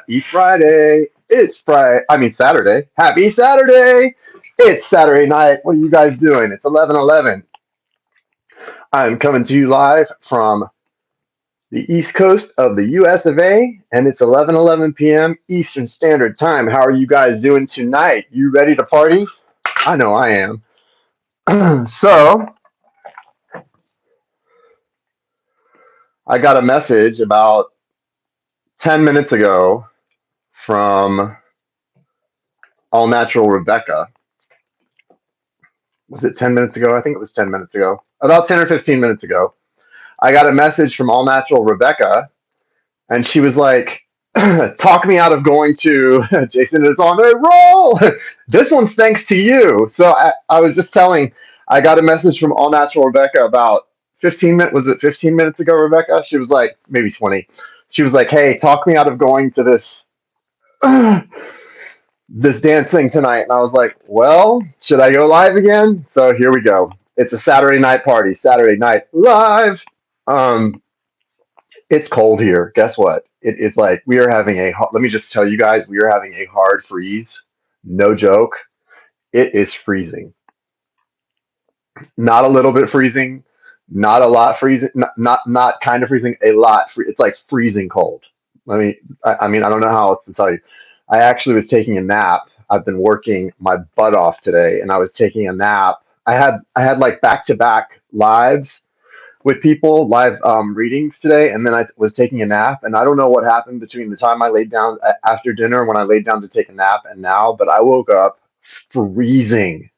Happy Friday. It's Friday. I mean, Saturday. Happy Saturday. It's Saturday night. What are you guys doing? It's 11:11. I'm coming to you live from the East Coast of the US of A, and it's 11:11 p.m. Eastern Standard Time. How are you guys doing tonight? You ready to party? I know I am. So, I got a message about 10 minutes ago from All Natural Rebecca. Was it 10 minutes ago? I think it was 10 minutes ago. About 10 or 15 minutes ago. I got a message from All Natural Rebecca, and she was like, talk me out of going to Jason is on a roll. This one's thanks to you. So I was just telling, I got a message from All Natural Rebecca about 15 minutes. Was it 15 minutes ago, Rebecca? She was like, maybe 20. She was like, hey, talk me out of going to this this dance thing tonight. And I was like, well, should I go live again? So here we go. It's a Saturday night party, Saturday night live. It's cold here. Guess what? It is like we are having let me just tell you guys, we are having a hard freeze. No joke. It is freezing. Not a little bit freezing, not a lot freezing, not kind of freezing, a lot. It's like freezing cold. I mean, I don't know how else to tell you. I actually was taking a nap. I've been working my butt off today, and I was taking a nap. I had like back-to-back lives with people, live readings today, and then I was taking a nap, and I don't know what happened between the time I laid down after dinner when I laid down to take a nap and now, but I woke up freezing.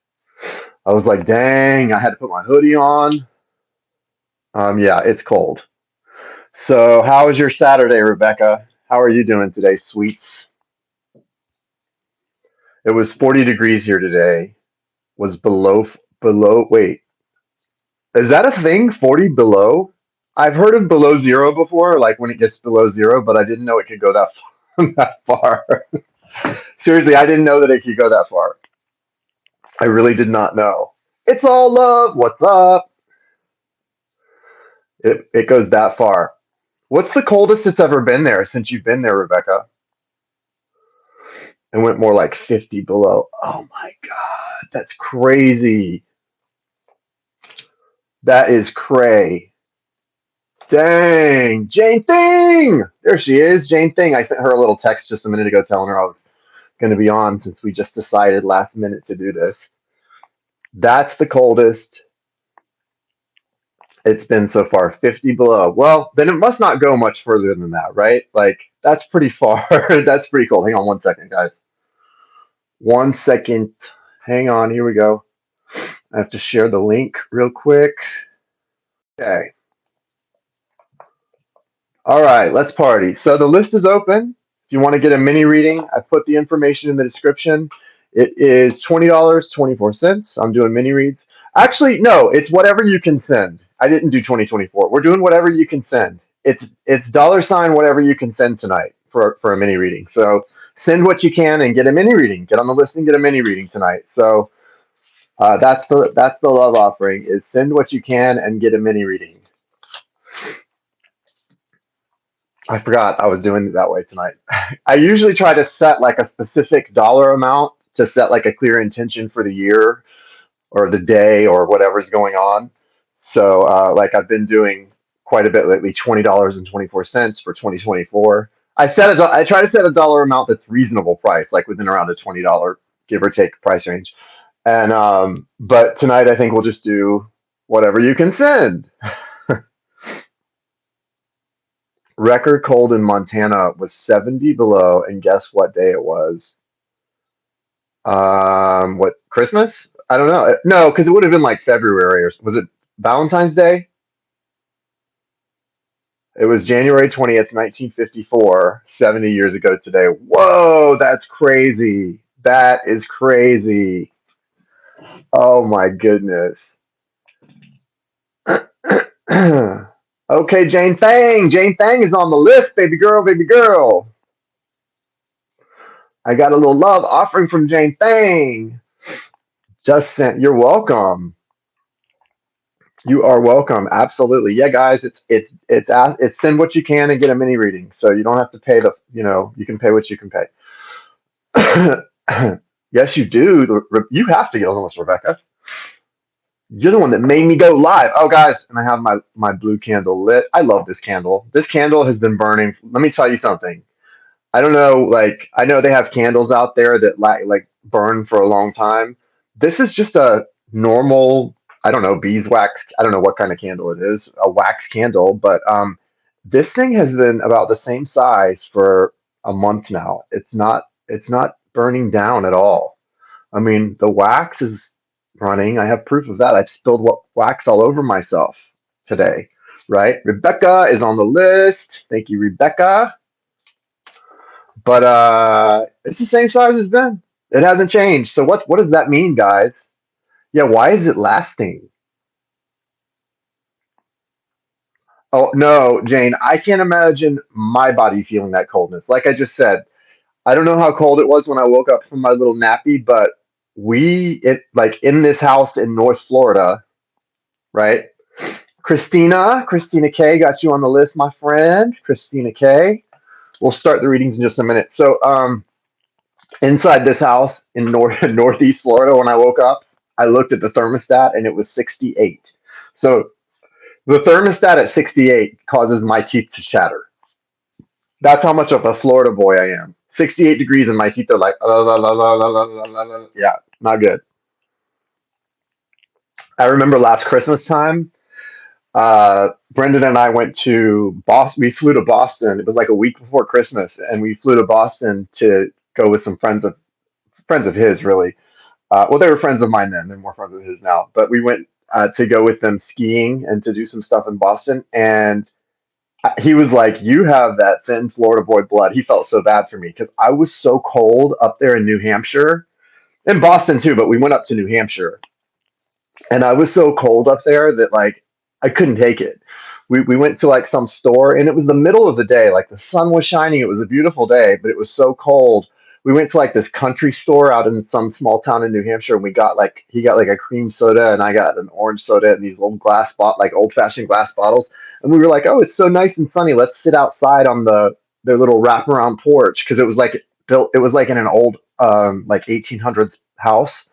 I was like, dang, I had to put my hoodie on. Yeah, it's cold. So how was your Saturday, Rebecca? How are you doing today, sweets? It was 40 degrees here today. Was wait, is that a thing? 40 below? I've heard of below zero before, like when it gets below zero, but I didn't know it could go that far. That far. Seriously, I didn't know that it could go that far. I really did not know. It's all love. What's up? It goes that far. What's the coldest it's ever been there since you've been there, Rebecca? It went more like 50 below. Oh my God, that's crazy. That is cray. Dang, Jane Thing! There she is, Jane Thing. I sent her a little text just a minute ago telling her I was going to be on since we just decided last minute to do this. That's the coldest it's been so far, 50 below. Well, then it must not go much further than that, right? Like, that's pretty far. That's pretty cold. Hang on 1 second, guys. 1 second. Hang on. Here we go. I have to share the link real quick. Okay. All right, let's party. So the list is open. If you want to get a mini reading, I put the information in the description. It is $20.24. I'm doing mini reads. Actually, no, it's whatever you can send. I didn't do 2024. We're doing whatever you can send. It's $ whatever you can send tonight for a mini reading. So send what you can and get a mini reading. Get on the list and get a mini reading tonight. So that's the love offering, is send what you can and get a mini reading. I forgot I was doing it that way tonight. I usually try to set like a specific dollar amount to set like a clear intention for the year or the day or whatever's going on. So like I've been doing quite a bit lately, $20.24 for 2024. I try to set a dollar amount that's reasonable price, like within around a $20 give or take price range. And but tonight I think we'll just do whatever you can send. Record cold in Montana was 70 below, and guess what day it was? What, Christmas? I don't know. No, because it would have been like February, or was it Valentine's Day? It was January 20th, 1954, 70 years ago today. Whoa, that's crazy. That is crazy. Oh my goodness. Okay, Jane Thang. Jane Thang is on the list, baby girl, baby girl. I got a little love offering from Jane Thang. Just sent. You're welcome. You are welcome. Absolutely. Yeah, guys, it's send what you can and get a mini reading. So you don't have to pay you can pay what you can pay. Yes, you do. You have to get on this, Rebecca. You're the one that made me go live. Oh, guys, and I have my blue candle lit. I love this candle. This candle has been burning. Let me tell you something. I don't know, like I know they have candles out there that like burn for a long time. This is just a normal, I don't know, beeswax. I don't know what kind of candle it is, a wax candle, but this thing has been about the same size for a month now. It's not burning down at all. I mean, the wax is running. I have proof of that. I spilled wax all over myself today, right? Rebecca is on the list. Thank you, Rebecca. But it's the same size it's been. It hasn't changed. So what does that mean, guys? Yeah, why is it lasting? Oh no, Jane, I can't imagine my body feeling that coldness. Like I just said, I don't know how cold it was when I woke up from my little nappy, but like in this house in North Florida, right? Christina K got you on the list, my friend. Christina K. We'll start the readings in just a minute. So inside this house in northeast Florida, when I woke up, I looked at the thermostat and it was 68. So the thermostat at 68 causes my teeth to chatter. That's how much of a Florida boy I am. 68 degrees and my teeth are like, yeah, not good. I remember last Christmas time, Brendan and I went to Boston. We flew to Boston. It was like a week before Christmas, and we flew to Boston to go with some friends of his, really. Well, they were friends of mine then. They're more friends of his now. But we went to go with them skiing and to do some stuff in Boston. And he was like, "You have that thin Florida boy blood." He felt so bad for me because I was so cold up there in New Hampshire, in Boston too. But we went up to New Hampshire, and I was so cold up there that like I couldn't take it. We went to like some store and it was the middle of the day, like the sun was shining. It was a beautiful day, but it was so cold. We went to like this country store out in some small town in New Hampshire, and we got like he got like a cream soda and I got an orange soda in these little like old fashioned glass bottles. And we were like, "Oh, it's so nice and sunny. Let's sit outside on their little wraparound porch," because it was like built. It was like in an old like 1800s house.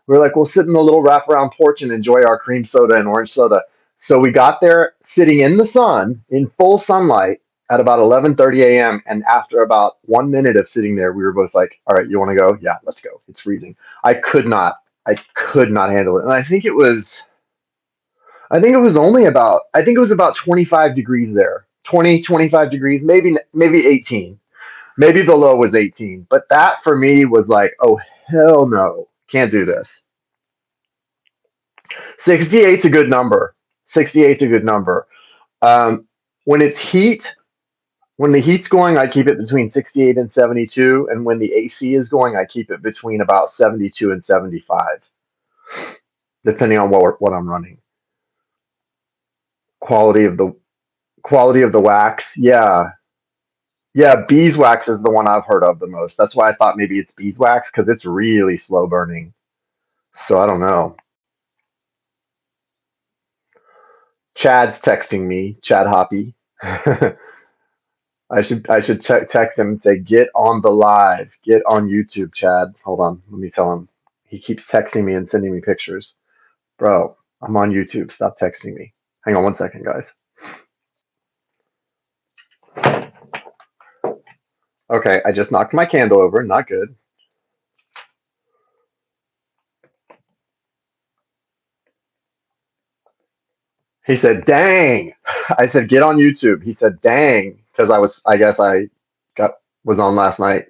We were like, we'll sit in the little wraparound porch and enjoy our cream soda and orange soda. So we got there sitting in the sun, in full sunlight, at about 11:30 a.m. And after about 1 minute of sitting there, we were both like, all right, you want to go? Yeah, let's go. It's freezing. I could not handle it. And I think it was about 25 degrees there. 20, 25 degrees, maybe 18. Maybe the low was 18. But that for me was like, oh, hell no. Can't do this. 68's a good number. 68's a good number. Um, when it's heat, when the heat's going, I keep it between 68 and 72. And when the AC is going, I keep it between about 72 and 75, depending on what I'm running. Quality of the quality of the wax. Yeah. Yeah, beeswax is the one I've heard of the most. That's why I thought maybe it's beeswax because it's really slow burning. So I don't know. Chad's texting me, Chad Hoppy. I should text him and say, "Get on the live. Get on YouTube, Chad." Hold on, let me tell him. He keeps texting me and sending me pictures. Bro, I'm on YouTube. Stop texting me. Hang on 1 second, guys. Okay, I just knocked my candle over. Not good. He said, "Dang." I said, "Get on YouTube." He said, "Dang," because I guess I got was on last night.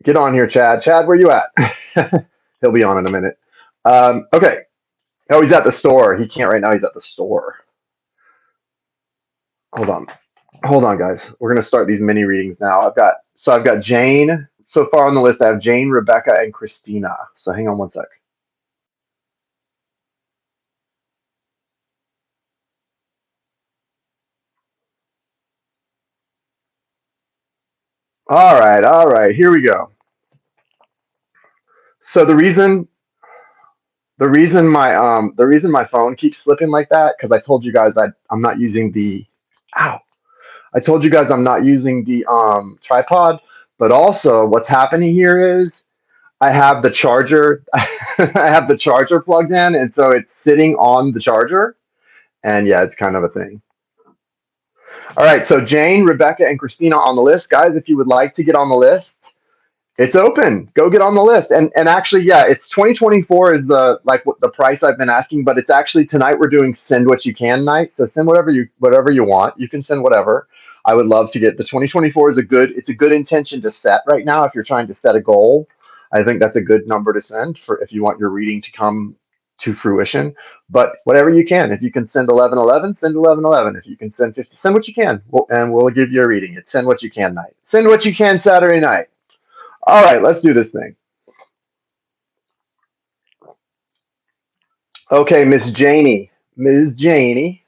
Get on here, Chad. Chad, where you at? He'll be on in a minute. Okay. Oh, he's at the store. He can't right now. He's at the store. Hold on. Hold on, guys. We're gonna start these mini readings now. I've got Jane. So far on the list, I have Jane, Rebecca, and Christina. So hang on 1 sec. All right, here we go. So the reason my phone keeps slipping like that, because I told you guys I'm not using the ow. I told you guys I'm not using the tripod, but also what's happening here is I have the charger I have the charger plugged in, and so it's sitting on the charger, and yeah, it's kind of a thing. All right, so Jane, Rebecca, and Christina on the list. Guys, if you would like to get on the list, it's open. Go get on the list. And actually, yeah, it's 2024 is the like what the price I've been asking, but it's actually tonight we're doing send what you can night. So send whatever you want. You can send whatever. I would love to get the 2024 is it's a good intention to set right now if you're trying to set a goal. I think that's a good number to send for if you want your reading to come to fruition. But whatever you can, if you can send 1111, send 1111. If you can send 50, send what you can, and we'll give you a reading. It's send what you can night. Send what you can Saturday night. All right, let's do this thing. Okay, Miss Janie. Ms. Janie.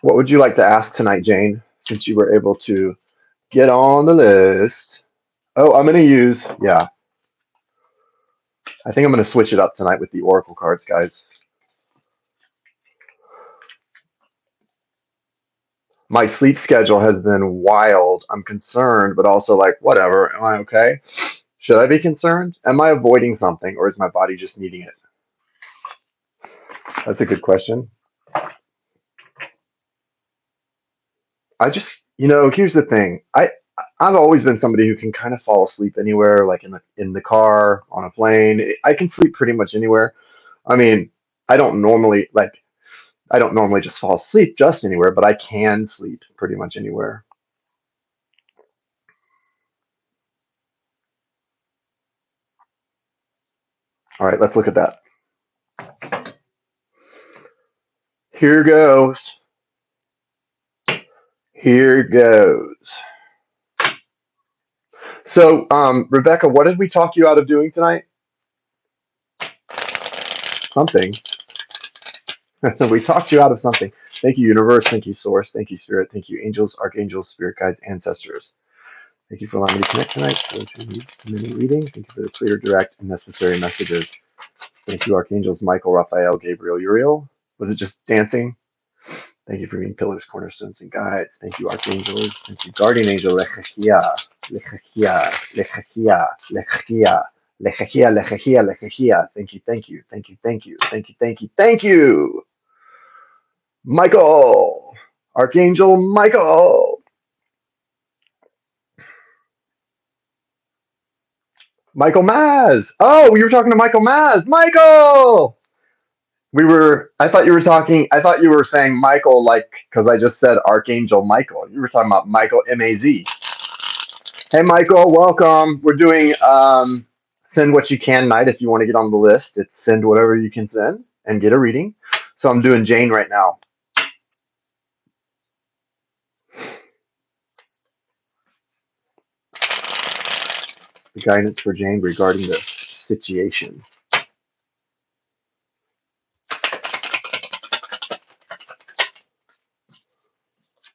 What would you like to ask tonight, Jane, since you were able to get on the list? Oh, I'm going to use, yeah. I think I'm going to switch it up tonight with the Oracle cards, guys. My sleep schedule has been wild. I'm concerned, but also like, whatever. Am I okay? Should I be concerned? Am I avoiding something, or is my body just needing it? That's a good question. Here's the thing. I've always been somebody who can kind of fall asleep anywhere, like in the car, on a plane. I can sleep pretty much anywhere. I mean, I don't normally just fall asleep just anywhere, but I can sleep pretty much anywhere. All right, let's look at that. Here goes. Here goes. So, Rebecca, what did we talk you out of doing tonight? Something. So we talked you out of something. Thank you, universe. Thank you, source. Thank you, spirit. Thank you, angels, archangels, spirit guides, ancestors. Thank you for allowing me to connect tonight. For those who need mini reading, thank you for the clear, direct, and necessary messages. Thank you, archangels Michael, Raphael, Gabriel, Uriel. Was it just dancing? Thank you for being pillars, cornerstones, and guides. Thank you, archangels. Thank you, guardian angel, Lechachia, Lechachia, Lechachia, Lechachia, Lechachia, Lechachia, Lechachia. Thank you, thank you, thank you, thank you, thank you, thank you, thank you. Michael, Archangel Michael. Michael Maz. Oh, we were talking to Michael Maz. Michael! I thought you were saying Michael, like, because I just said Archangel Michael. You were talking about Michael M-A-Z. Hey, Michael, welcome. We're doing Send What You Can night if you want to get on the list. It's send whatever you can send and get a reading. So I'm doing Jane right now. The guidance for Jane regarding this situation.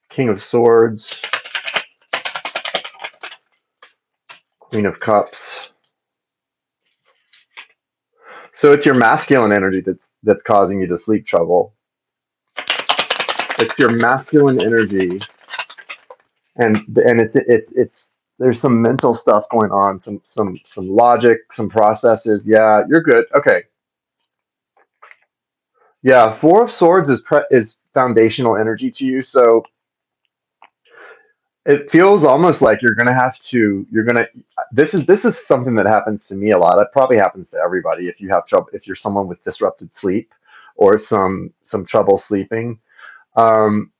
King of Swords. Queen of Cups. So it's your masculine energy that's causing you to sleep trouble. It's your masculine energy, and it's there's some mental stuff going on, some logic, some processes. Yeah, you're good. Okay. Yeah, Four of Swords is foundational energy to you, so it feels almost like this is something that happens to me a lot. It probably happens to everybody if you have trouble, if you're someone with disrupted sleep or some trouble sleeping. um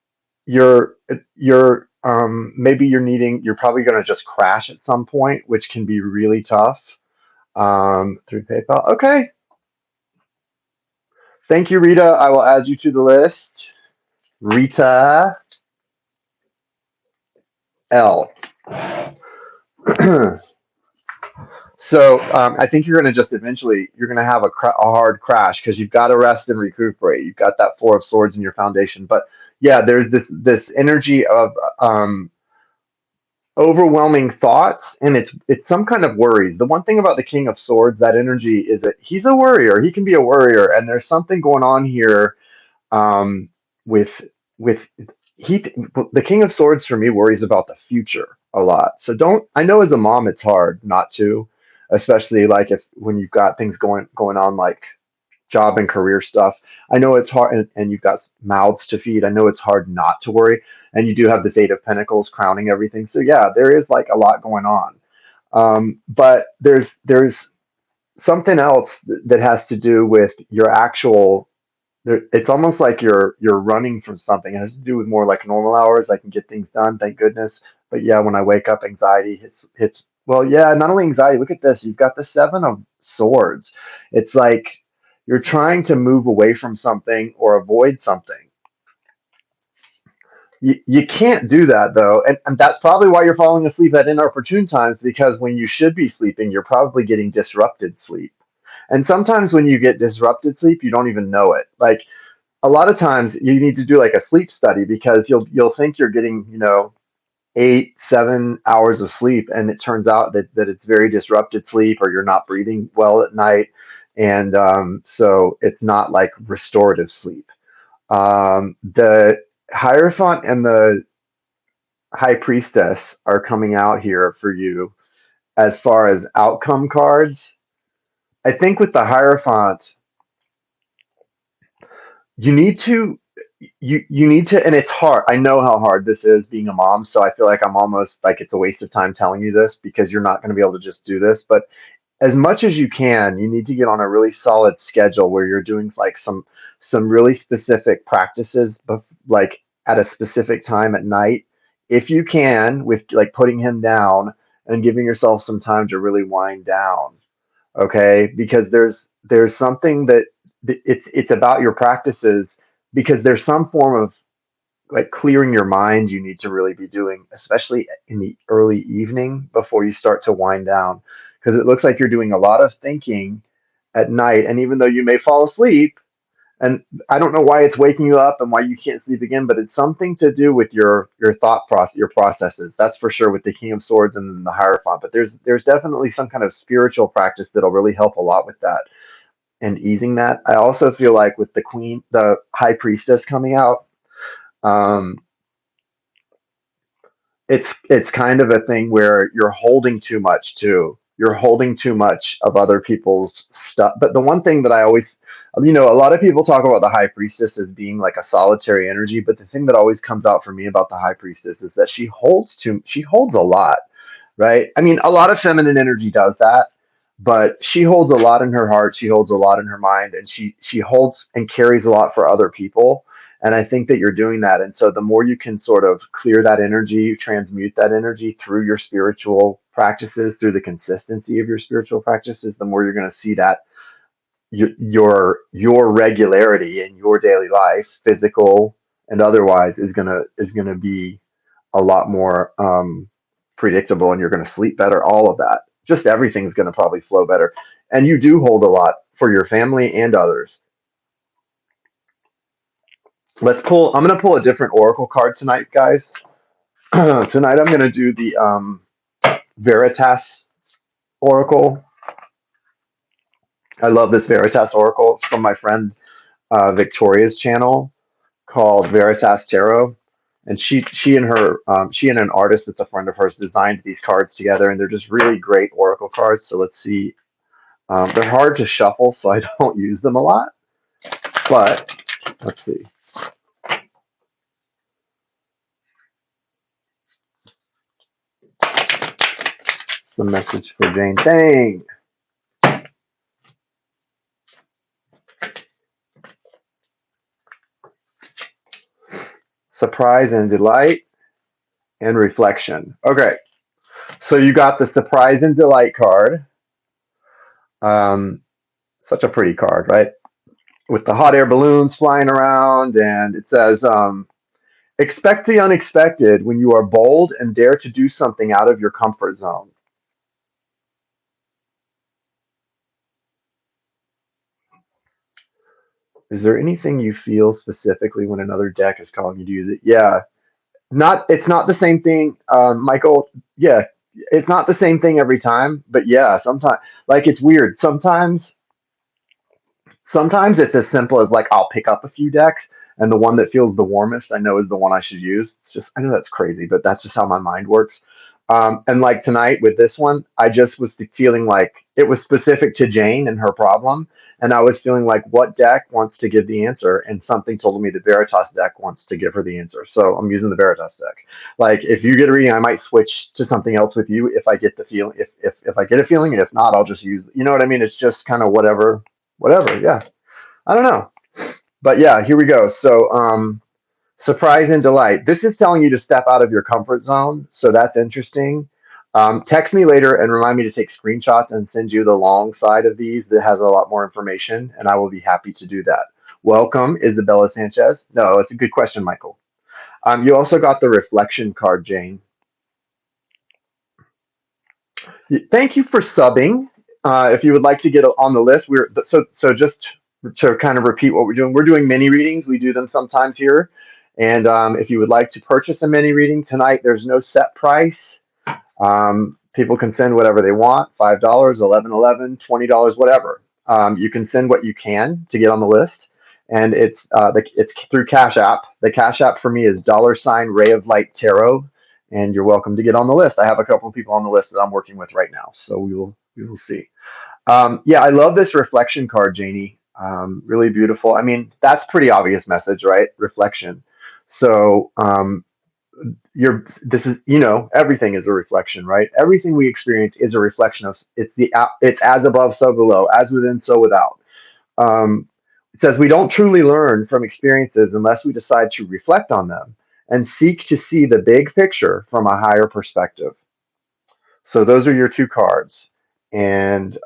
maybe you're probably going to just crash at some point, which can be really tough. Through PayPal. Okay, thank you, Rita. I will add you to the list. Rita L. So I think you're going to just eventually you're going to have a hard crash because you've got to rest and recuperate. You've got that Four of Swords in your foundation, but yeah, there's this energy of um, overwhelming thoughts, and it's some kind of worries. The one thing about the King of Swords, that energy, is that he's a worrier. He can be a worrier, and there's something going on here um, with with he. The King of Swords for me worries about the future a lot. So don't. I know as a mom, it's hard not to, especially like if when you've got things going on like job and career stuff. I know it's hard, and you've got mouths to feed. I know it's hard not to worry, and you do have this Eight of Pentacles crowning everything. So yeah, there is like a lot going on, but there's something else that has to do with your actual. It's almost like you're running from something. It has to do with more like normal hours. I can get things done, thank goodness. But yeah, when I wake up, anxiety hits. Well, yeah, not only anxiety. Look at this. You've got the Seven of Swords. It's like you're trying to move away from something or avoid something. You can't do that though, and that's probably why you're falling asleep at inopportune times, because when you should be sleeping, you're probably getting disrupted sleep. And sometimes when you get disrupted sleep, you don't even know it. Like a lot of times you need to do like a sleep study, because you'll think you're getting 8-7 hours of sleep, and it turns out that it's very disrupted sleep, or you're not breathing well at night, and so it's not like restorative sleep. The Hierophant and the High Priestess are coming out here for you as far as outcome cards. I think with the Hierophant, you need to you need to, and it's hard. I know how hard this is being a mom, so I feel like I'm almost like it's a waste of time telling you this, because you're not going to be able to just do this. But as much as you can, you need to get on a really solid schedule where you're doing like some really specific practices, like at a specific time at night, if you can, with like putting him down and giving yourself some time to really wind down. Okay, because there's something it's about your practices, because there's some form of like clearing your mind you need to really be doing, especially in the early evening before you start to wind down, because it looks like you're doing a lot of thinking at night, and even though you may fall asleep, and I don't know why it's waking you up and why you can't sleep again, but it's something to do with your thought process, your processes. That's for sure, with the King of Swords and then the Hierophant. But there's definitely some kind of spiritual practice that'll really help a lot with that and easing that. I also feel like with the High Priestess coming out, um, it's kind of a thing where you're holding too much too. You're holding too much of other people's stuff. But the one thing that I always, a lot of people talk about the High Priestess as being like a solitary energy, but the thing that always comes out for me about the High Priestess is that she holds a lot, right? I mean, a lot of feminine energy does that, but she holds a lot in her heart, she holds a lot in her mind, and she holds and carries a lot for other people. And I think that you're doing that. And so the more you can sort of clear that energy, transmute that energy through your spiritual practices, through the consistency of your spiritual practices, the more you're going to see that your regularity in your daily life, physical and otherwise, is gonna be a lot more predictable, and you're going to sleep better. All of that, just everything's going to probably flow better. And you do hold a lot for your family and others. Let's pull. I'm going to pull a different oracle card tonight, guys. Tonight I'm going to do the Veritas oracle. I love this Veritas oracle. It's from my friend Victoria's channel, called Veritas Tarot, and she and an artist that's a friend of hers designed these cards together, and they're just really great oracle cards. So let's see. They're hard to shuffle, so I don't use them a lot. But let's see. It's the message for Jane. Dang. Surprise and delight and reflection. Okay, so you got the surprise and delight card. Um, Such a pretty card, right? With the hot air balloons flying around, and it says, expect the unexpected when you are bold and dare to do something out of your comfort zone. Is there anything you feel specifically when another deck is calling you to use it? Yeah, it's not the same thing, Michael. Yeah, it's not the same thing every time, but yeah, sometimes like it's weird. Sometimes it's as simple as like I'll pick up a few decks and the one that feels the warmest I know is the one I should use. It's just I know that's crazy, but that's just how my mind works. And like tonight with this one, I just was feeling like it was specific to Jane and her problem. And I was feeling like what deck wants to give the answer? And something told me the Veritas deck wants to give her the answer. So I'm using the Veritas deck. Like if you get a reading, I might switch to something else with you if I get the feeling if I get a feeling, and if not, I'll just use you know what I mean? It's just kind of whatever. Yeah. I don't know. But yeah, here we go. So surprise and delight. This is telling you to step out of your comfort zone. So that's interesting. Text me later and remind me to take screenshots and send you the long side of these that has a lot more information, and I will be happy to do that. Welcome, Isabella Sanchez. No, it's a good question, Michael. You also got the reflection card, Jane. Thank you for subbing. If you would like to get on the list, so just to kind of repeat what we're doing. We're doing mini readings. We do them sometimes here, and if you would like to purchase a mini reading tonight, there's no set price. People can send whatever they want: $5, 11, $20, whatever. You can send what you can to get on the list, and it's through Cash App. The Cash App for me is $RayofLightTarot, and you're welcome to get on the list. I have a couple of people on the list that I'm working with right now, so we will see. Yeah, I love this reflection card, Janie. Really beautiful. I mean, that's pretty obvious message, right? Reflection. So this is everything is a reflection, right? Everything we experience is a reflection of it's as above so below, as within so without. um, it says we don't truly learn from experiences unless we decide to reflect on them and seek to see the big picture from a higher perspective. So those are your two cards, and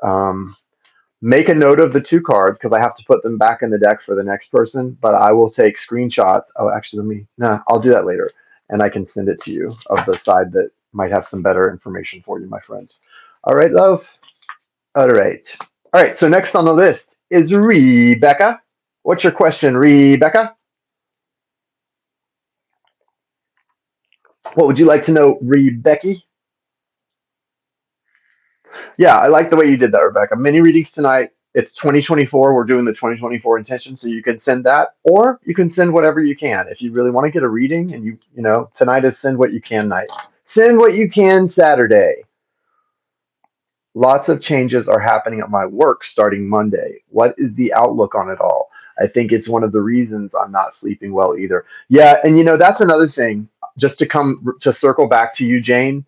make a note of the two cards because I have to put them back in the deck for the next person. But I will take screenshots. Oh, actually, I'll do that later, and I can send it to you of the side that might have some better information for you, my friend. All right, love. All right. All right. So next on the list is Rebecca. What's your question, Rebecca? What would you like to know, Rebecca? Yeah, I like the way you did that, Rebecca. Mini readings tonight. It's 2024. We're doing the 2024 intention, so you can send that, or you can send whatever you can. If you really want to get a reading, and tonight is send what you can night. Send what you can Saturday. Lots of changes are happening at my work starting Monday. What is the outlook on it all? I think it's one of the reasons I'm not sleeping well either. Yeah, and that's another thing. Just to circle back to you, Jane,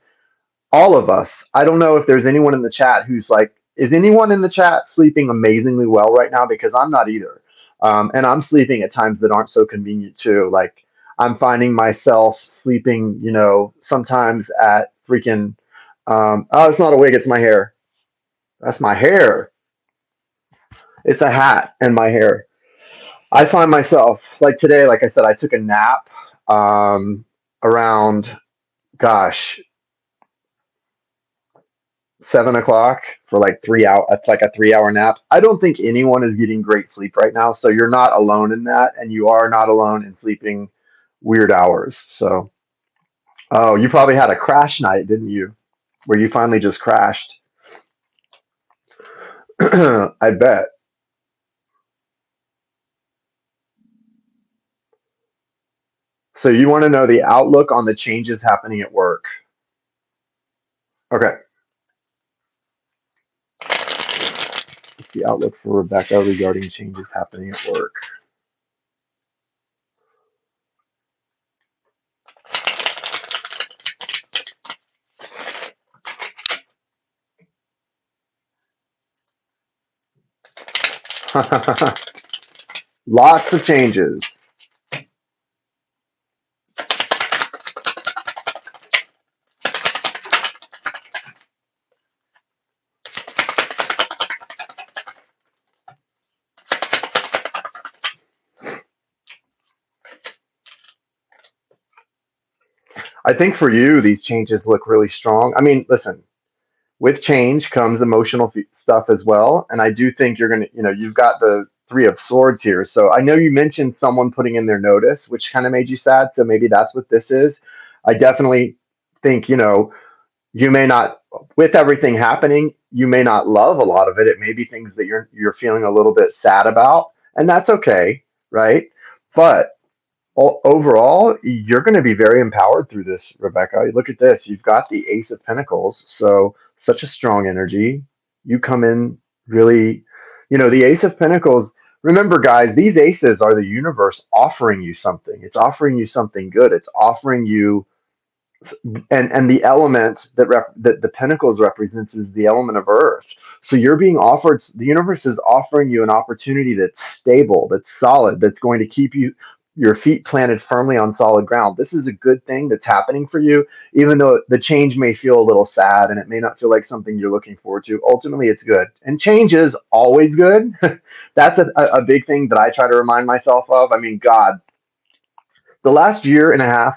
all of us. I don't know if there's anyone in the chat who's like, is anyone in the chat sleeping amazingly well right now? Because I'm not either. And I'm sleeping at times that aren't so convenient too. Like I'm finding myself sleeping, sometimes at freaking, oh, it's not a wig, it's my hair. That's my hair. It's a hat and my hair. I find myself like today, like I said, I took a nap around, gosh, 7 o'clock for like 3 hours. That's like a 3 hour nap. I don't think anyone is getting great sleep right now. So you're not alone in that. And you are not alone in sleeping weird hours. So, oh, you probably had a crash night, didn't you? Where you finally just crashed. I bet. So you want to know the outlook on the changes happening at work. Okay. The outlook for Rebecca regarding changes happening at work. Lots of changes. I think for you, these changes look really strong. I mean, listen, with change comes emotional stuff as well. And I do think you're going to, you've got the Three of Swords here. So I know you mentioned someone putting in their notice, which kind of made you sad. So maybe that's what this is. I definitely think, you may not, with everything happening, you may not love a lot of it. It may be things that you're feeling a little bit sad about, and that's okay, right? But overall, you're going to be very empowered through this, Rebecca. Look at this. You've got the Ace of Pentacles, so such a strong energy. You come in really, the Ace of Pentacles. Remember, guys, these aces are the universe offering you something. It's offering you something good. It's offering you, and the element that the pentacles represents is the element of earth. So you're being offered, the universe is offering you an opportunity that's stable, that's solid, that's going to keep your feet planted firmly on solid ground. This is a good thing that's happening for you, even though the change may feel a little sad and it may not feel like something you're looking forward to. Ultimately, it's good, and change is always good. That's a big thing that I try to remind myself of. I mean, God, the last year and a half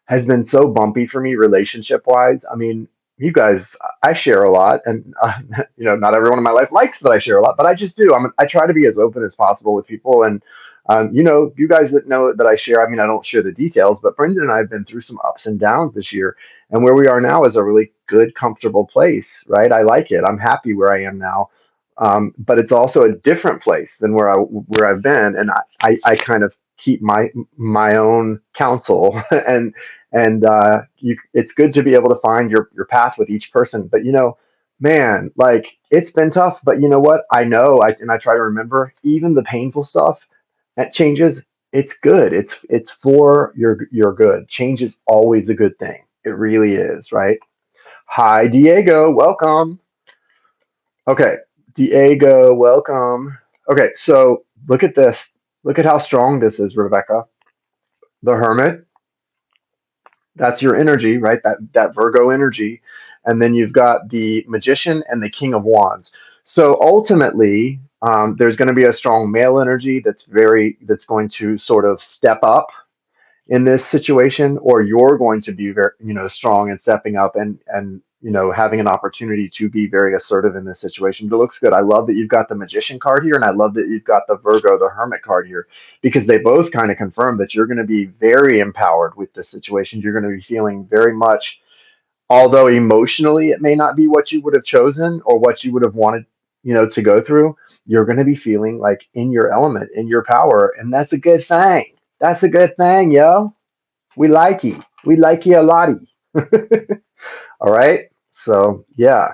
has been so bumpy for me relationship wise. I mean, you guys, I share a lot, and not everyone in my life likes that I share a lot, but I just do. I try to be as open as possible with people, and you guys that know that I share. I mean, I don't share the details, but Brendan and I have been through some ups and downs this year, and where we are now is a really good, comfortable place, right? I like it. I'm happy where I am now. But it's also a different place than where I've been, and I kind of keep my own counsel, and it's good to be able to find your path with each person. But man, like it's been tough. But you know what? I know, and I try to remember even the painful stuff that changes. It's good. It's for your good. Change is always a good thing. It really is, right? Hi, Diego. Welcome. Okay, Diego, welcome. Okay, so look at this. Look at how strong this is, Rebecca. The Hermit, that's your energy, right? That Virgo energy. And then you've got the Magician and the King of Wands. So ultimately, there's going to be a strong male energy that's going to sort of step up in this situation, or you're going to be very strong and stepping up and having an opportunity to be very assertive in this situation. But it looks good. I love that you've got the Magician card here, and I love that you've got the Virgo, the Hermit card here, because they both kind of confirm that you're going to be very empowered with this situation. You're going to be feeling very much, although emotionally it may not be what you would have chosen or what you would have wanted to go through. You're going to be feeling like in your element, in your power, and that's a good thing. That's a good thing, yo. We like you. We like you a lottie. All right. So yeah,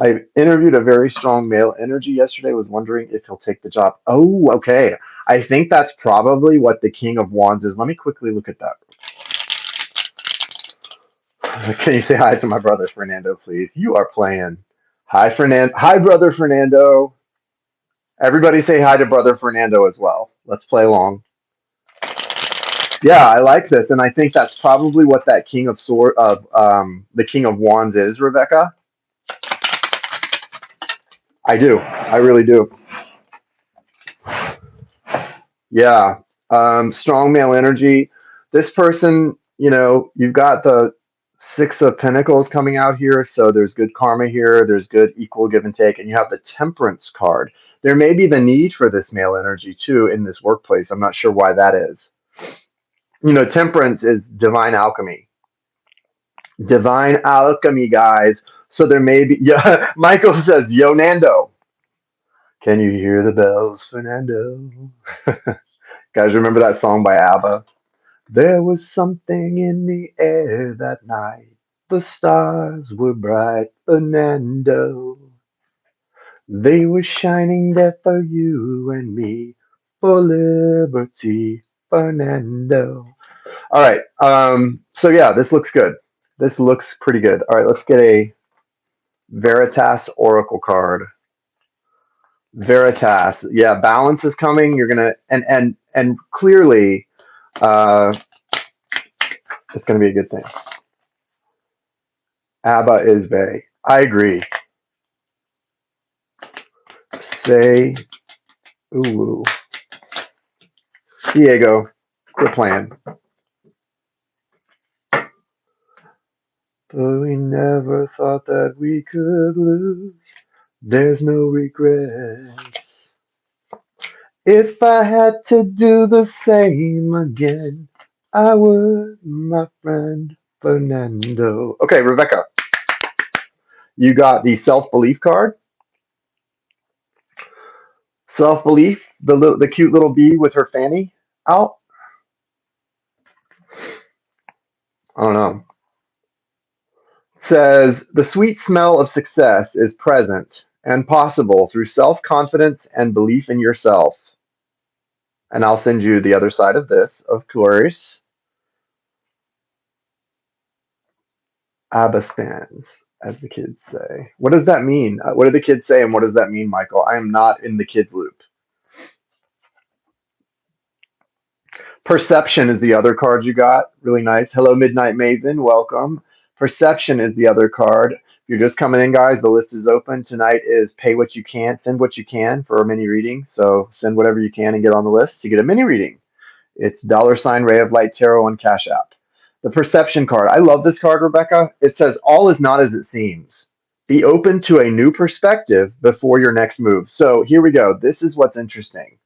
I interviewed a very strong male energy yesterday. Was wondering if he'll take the job. Oh, okay. I think that's probably what the King of Wands is. Let me quickly look at that. Can you say hi to my brother Fernando, please? You are playing. Hi, Fernando. Hi, brother Fernando. Everybody say hi to brother Fernando as well. Let's play along. Yeah, I like this, and I think that's probably what that the King of Wands is, Rebecca. I do. I really do. Yeah. Strong male energy. This person, you've got the Six of Pentacles coming out here, so there's good karma here. There's good equal give and take, and you have the Temperance card. There may be the need for this male energy too in this workplace. I'm not sure why that is. Temperance is divine alchemy. Divine alchemy, guys. So there may be. Yeah. Michael says, "Yo, Nando, can you hear the bells, Fernando?" Guys, remember that song by ABBA? There was something in the air that night. The stars were bright, Fernando. They were shining there for you and me, for liberty, Fernando. All right. So yeah, this looks good. This looks pretty good. All right, let's get a Veritas Oracle card. Veritas. Yeah, balance is coming. You're gonna and clearly it's gonna be a good thing. ABBA is Bay. I agree. Say ooh. Diego, quit playing. but we never thought that we could lose. There's no regrets. If I had to do the same again, I would, my friend Fernando. Okay, Rebecca, you got the self-belief card. Self-belief, the cute little bee with her fanny out. I don't know. Says the sweet smell of success is present and possible through self-confidence and belief in yourself. And I'll send you the other side of this, of course. Abastans, as the kids say. What does that mean? What do the kids say, and what does that mean, Michael? I am not in the kids loop. Perception is the other card you got. Really nice. Hello, Midnight Maven. Welcome. Perception is the other card. If you're just coming in, guys, the list is open. Tonight is pay what you can, send what you can for a mini reading. So send whatever you can and get on the list to get a mini reading. It's $ Ray of Light Tarot on Cash App. The perception card. I love this card, Rebecca. It says, all is not as it seems. Be open to a new perspective before your next move. So here we go. This is what's interesting.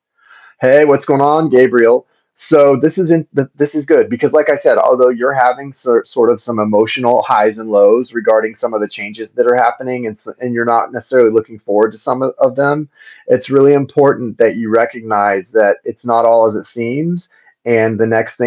Hey, what's going on, Gabriel? So this is good because, like I said, although you're having sort of some emotional highs and lows regarding some of the changes that are happening, and you're not necessarily looking forward to some of them, it's really important that you recognize that it's not all as it seems, and the next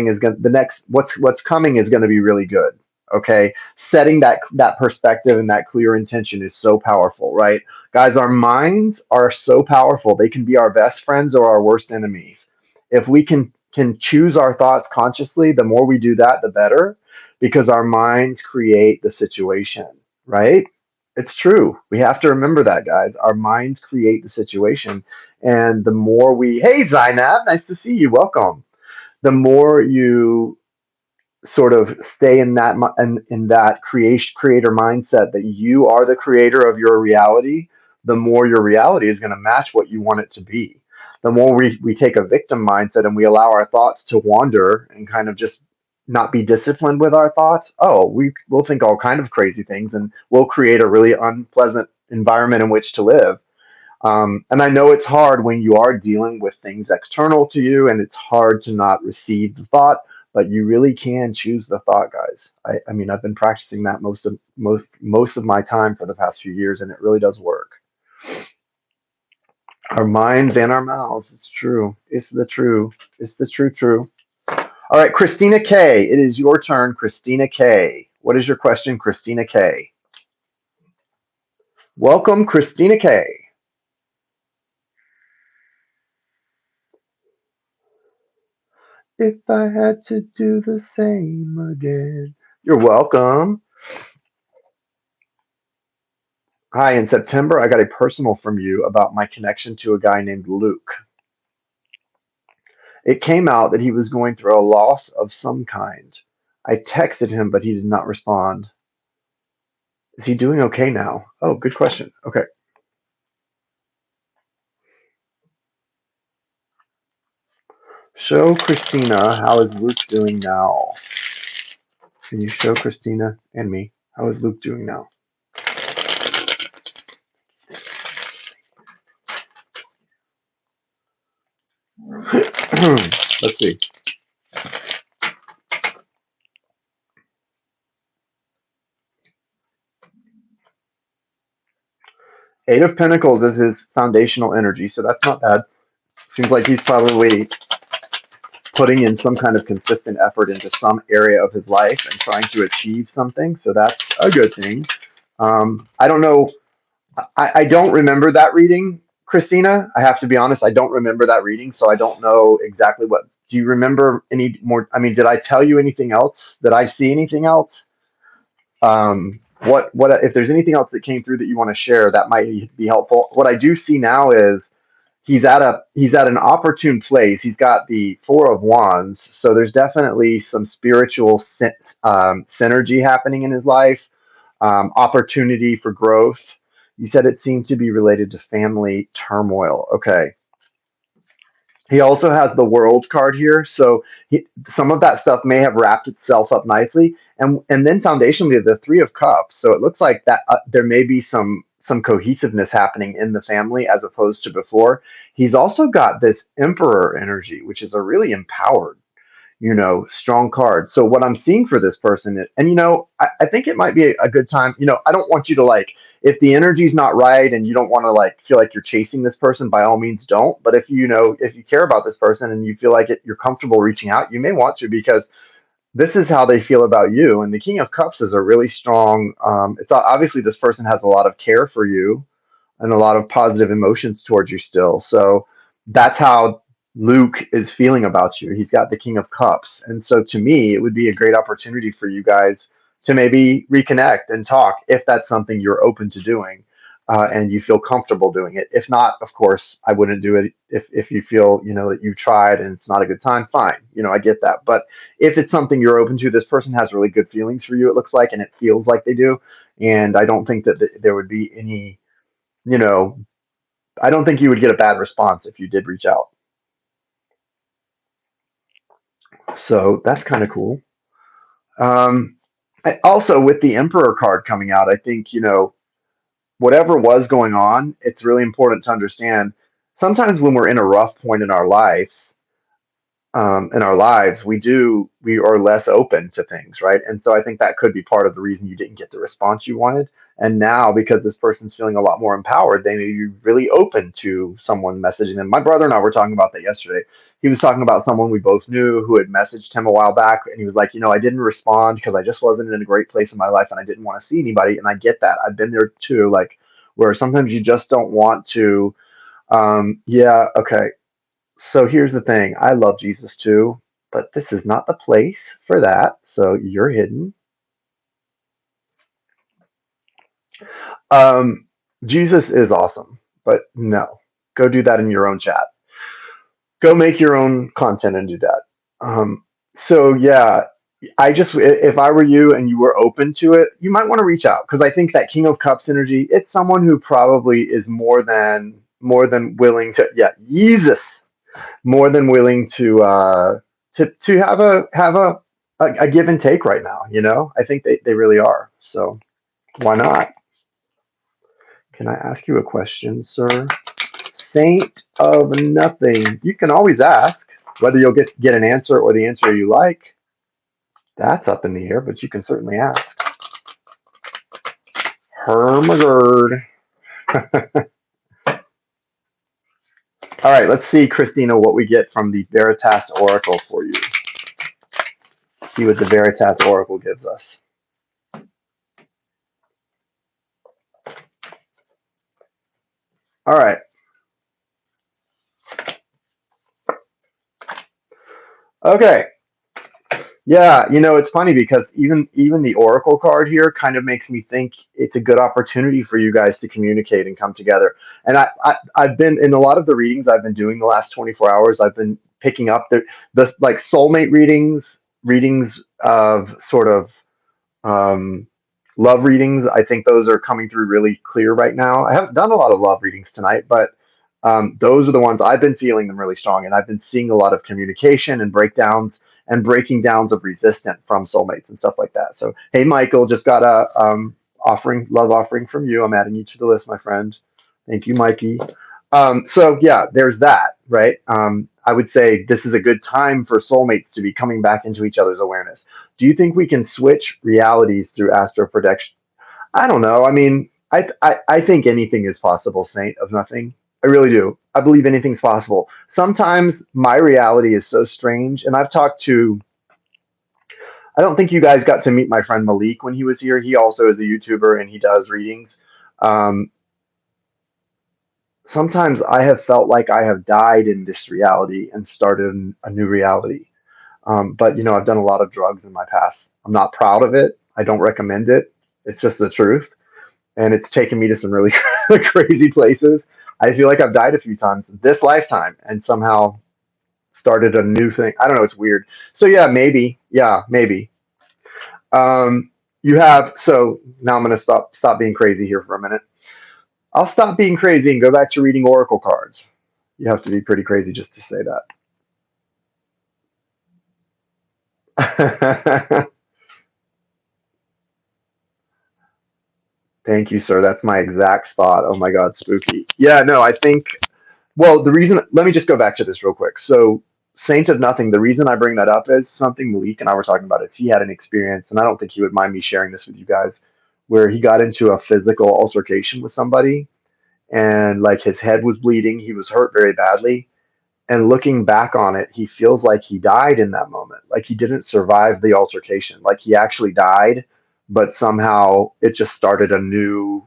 what's coming is going to be really good. Okay, setting that perspective and that clear intention is so powerful, right? Guys, our minds are so powerful. They can be our best friends or our worst enemies. If we can choose our thoughts consciously, the more we do that, the better, because our minds create the situation, right? It's true. We have to remember that, guys. Our minds create the situation. And the more hey, Zainab, nice to see you. Welcome. The more you sort of stay in that creator mindset that you are the creator of your reality, the more your reality is going to match what you want it to be. The more we take a victim mindset and we allow our thoughts to wander and kind of just not be disciplined with our thoughts, we'll think all kind of crazy things and we'll create a really unpleasant environment in which to live. And I know it's hard when you are dealing with things external to you, and it's hard to not receive the thought, but you really can choose the thought, guys. I mean, I've been practicing that most of my time for the past few years, and it really does work. Our minds and our mouths. It's true. It's the true. It's the true. All right, Christina K. It is your turn, Christina K. What is your question, Christina K? Welcome, Christina K. If I had to do the same again. You're welcome. Hi, in September, I got a personal from you about my connection to a guy named Luke. It came out that he was going through a loss of some kind. I texted him, but he did not respond. Is he doing okay now? Oh, good question. Okay. Show Christina, how is Luke doing now? Can you show Christina and me, how is Luke doing now? Let's see. Eight of Pentacles is his foundational energy, so that's not bad. Seems like he's probably putting in some kind of consistent effort into some area of his life and trying to achieve something. So that's a good thing. I don't know. I don't remember that reading, Christina. I have to be honest. I don't remember that reading. So I don't know exactly what. Do you remember any more? I mean, did I tell you anything else? Did I see anything else? What if there's anything else that came through that you want to share that might be helpful? What I do see now is he's at an opportune place. He's got the Four of Wands, so there's definitely some spiritual synergy happening in his life, opportunity for growth. You said it seemed to be related to family turmoil. Okay. He also has the World card here, so some of that stuff may have wrapped itself up nicely. And then foundationally, the Three of Cups. So it looks like that there may be some cohesiveness happening in the family as opposed to before. He's also got this Emperor energy, which is a really empowered, strong card. So what I'm seeing for this person, and I think it might be a good time. I don't want you to like, if the energy's not right and you don't want to like feel like you're chasing this person, by all means don't. But if you care about this person and you feel like you're comfortable reaching out, you may want to, because this is how they feel about you. And the King of Cups is a really strong. It's obviously this person has a lot of care for you and a lot of positive emotions towards you still. So that's how Luke is feeling about you. He's got the King of Cups. And so to me, it would be a great opportunity for you guys to maybe reconnect and talk if that's something you're open to doing, and you feel comfortable doing it. If not, of course, I wouldn't do it. If you feel, that you've tried and it's not a good time, fine. I get that. But if it's something you're open to, this person has really good feelings for you, it looks like, and it feels like they do. And I don't think that there would be any, you know, I don't think you would get a bad response if you did reach out. So that's kind of cool. Also, with the Emperor card coming out, I think, whatever was going on, it's really important to understand sometimes when we're in a rough point in our lives, we are less open to things, right? And so I think that could be part of the reason you didn't get the response you wanted. And now, because this person's feeling a lot more empowered, they may be really open to someone messaging them. My brother and I were talking about that yesterday. He was talking about someone we both knew who had messaged him a while back, and he was like, I didn't respond because I just wasn't in a great place in my life and I didn't want to see anybody. And I get that. I've been there too, like where sometimes you just don't want to. Yeah, okay. So here's the thing. I love Jesus too, but this is not the place for that. So you're hidden. Um, Jesus is awesome, but no, go do that in your own chat. Go make your own content and do that. So yeah, if I were you and you were open to it, you might want to reach out, because I think that King of Cups energy, it's someone who probably is more than willing to, yeah, Jesus, more than willing to have a give and take right now. I think they really are. So why not? Can I ask you a question, sir? Saint of nothing. You can always ask whether you'll get an answer or the answer you like. That's up in the air, but you can certainly ask. Hermagerd. All right, let's see, Christina, what we get from the Veritas Oracle for you. See what the Veritas Oracle gives us. All right. Okay. Yeah, it's funny because even the Oracle card here kind of makes me think it's a good opportunity for you guys to communicate and come together. And I've been in a lot of the readings I've been doing the last 24 hours. I've been picking up the like soulmate readings of sort of um, love readings. I think those are coming through really clear right now. I haven't done a lot of love readings tonight, but those are the ones I've been feeling them really strong, and I've been seeing a lot of communication and breakdowns and breaking downs of resistance from soulmates and stuff like that. So, hey, Michael, just got a love offering from you. I'm adding you to the list, my friend. Thank you, Mikey. So yeah, there's that, right? I would say this is a good time for soulmates to be coming back into each other's awareness. Do you think we can switch realities through astral projection? I don't know. I mean, I think anything is possible, Saint of Nothing. I really do. I believe anything's possible. Sometimes my reality is so strange, and I don't think you guys got to meet my friend Malik when he was here. He also is a YouTuber and he does readings. Um, Sometimes I have felt like I have died in this reality and started a new reality. But I've done a lot of drugs in my past. I'm not proud of it. I don't recommend it. It's just the truth, and it's taken me to some really crazy places. I feel like I've died a few times this lifetime and somehow started a new thing. I don't know. It's weird. So yeah, maybe. Yeah, maybe. You have. So now I'm going to stop being crazy here for a minute. I'll stop being crazy and go back to reading oracle cards. You have to be pretty crazy just to say that. Thank you, sir. That's my exact thought. Oh my God, spooky. Yeah, no, I think, well, the reason, let me just go back to this real quick. So, Saint of Nothing, the reason I bring that up is something Malik and I were talking about is he had an experience, and I don't think he would mind me sharing this with you guys, where he got into a physical altercation with somebody and like his head was bleeding. He was hurt very badly. And looking back on it, he feels like he died in that moment. Like he didn't survive the altercation. Like he actually died, but somehow it just started a new,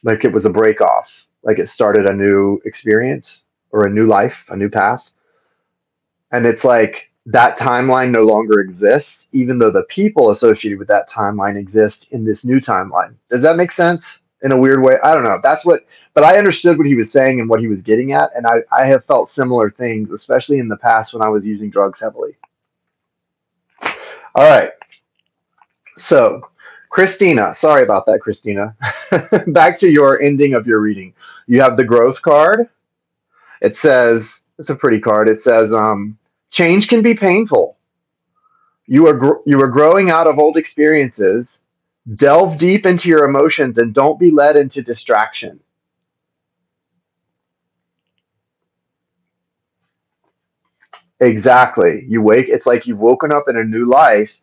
like it was a break off. Like it started a new experience or a new life, a new path. And it's like that timeline no longer exists, even though the people associated with that timeline exist in this new timeline. Does that make sense? In a weird way, I don't know. That's what, but I understood what he was saying and what he was getting at. And I have felt similar things, especially in the past when I was using drugs heavily. All right. So, Christina, sorry about that, Christina. Back to your ending of your reading. You have the growth card. It says, it's a pretty card. It says, change can be painful. You are growing out of old experiences. Delve deep into your emotions and don't be led into distraction. Exactly. It's like you've woken up in a new life,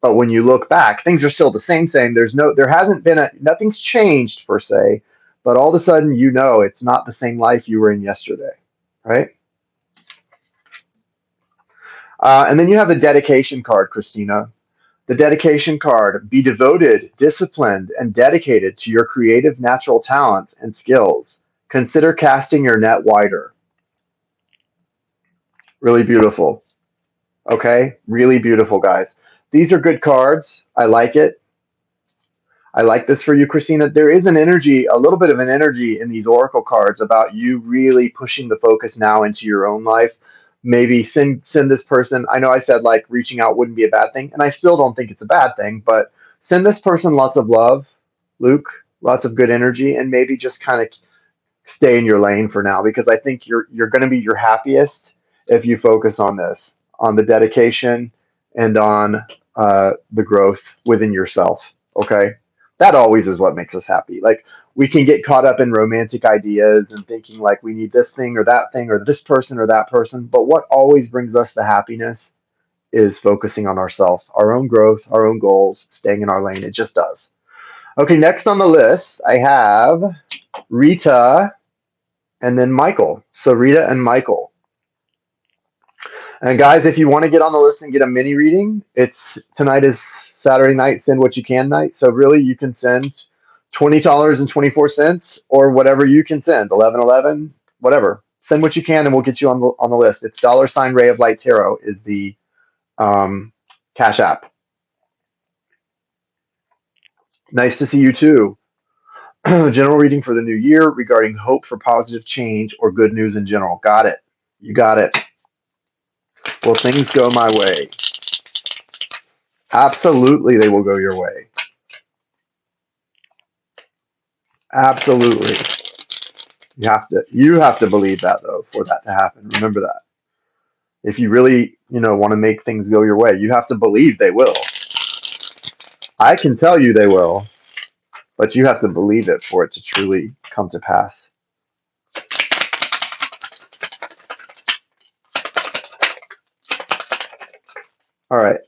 but when you look back, things are still the same. There hasn't been nothing's changed per se, but all of a sudden, it's not the same life you were in yesterday, right? And then you have the dedication card, Christina. The dedication card: be devoted, disciplined, and dedicated to your creative natural talents and skills. Consider casting your net wider. Really beautiful. Okay, really beautiful, guys. These are good cards. I like it. I like this for you, Christina. There is an energy, a little bit of an energy in these oracle cards about you really pushing the focus now into your own life. Maybe send this person. I know I said like reaching out wouldn't be a bad thing, and I still don't think it's a bad thing, but send this person lots of love, Luke, lots of good energy, and maybe just kind of stay in your lane for now because I think you're going to be your happiest if you focus on this, on the dedication, and on the growth within yourself. Okay, that always is what makes us happy. Like we can get caught up in romantic ideas and thinking like we need this thing or this person or that person, but what always brings us the happiness is focusing on ourselves, our own growth, our own goals, staying in our lane. It just does. Okay, next on the list, I have Rita and then Michael. So Rita and Michael. And guys, if you want to get on the list and get a mini reading, tonight is Saturday night, send what you can night. So really you can send $20.24 or whatever you can send, 1111, whatever. Send what you can and we'll get you on the list. It's $ Ray of Light Tarot is the Cash App. Nice to see you too. General reading for the new year regarding hope for positive change or good news in general. Got it. You got it. Will things go my way? Absolutely, they will go your way. Absolutely. You have to believe that though for that to happen. Remember that. If you really, want to make things go your way, you have to believe they will. I can tell you they will, but you have to believe it for it to truly come to pass. All right.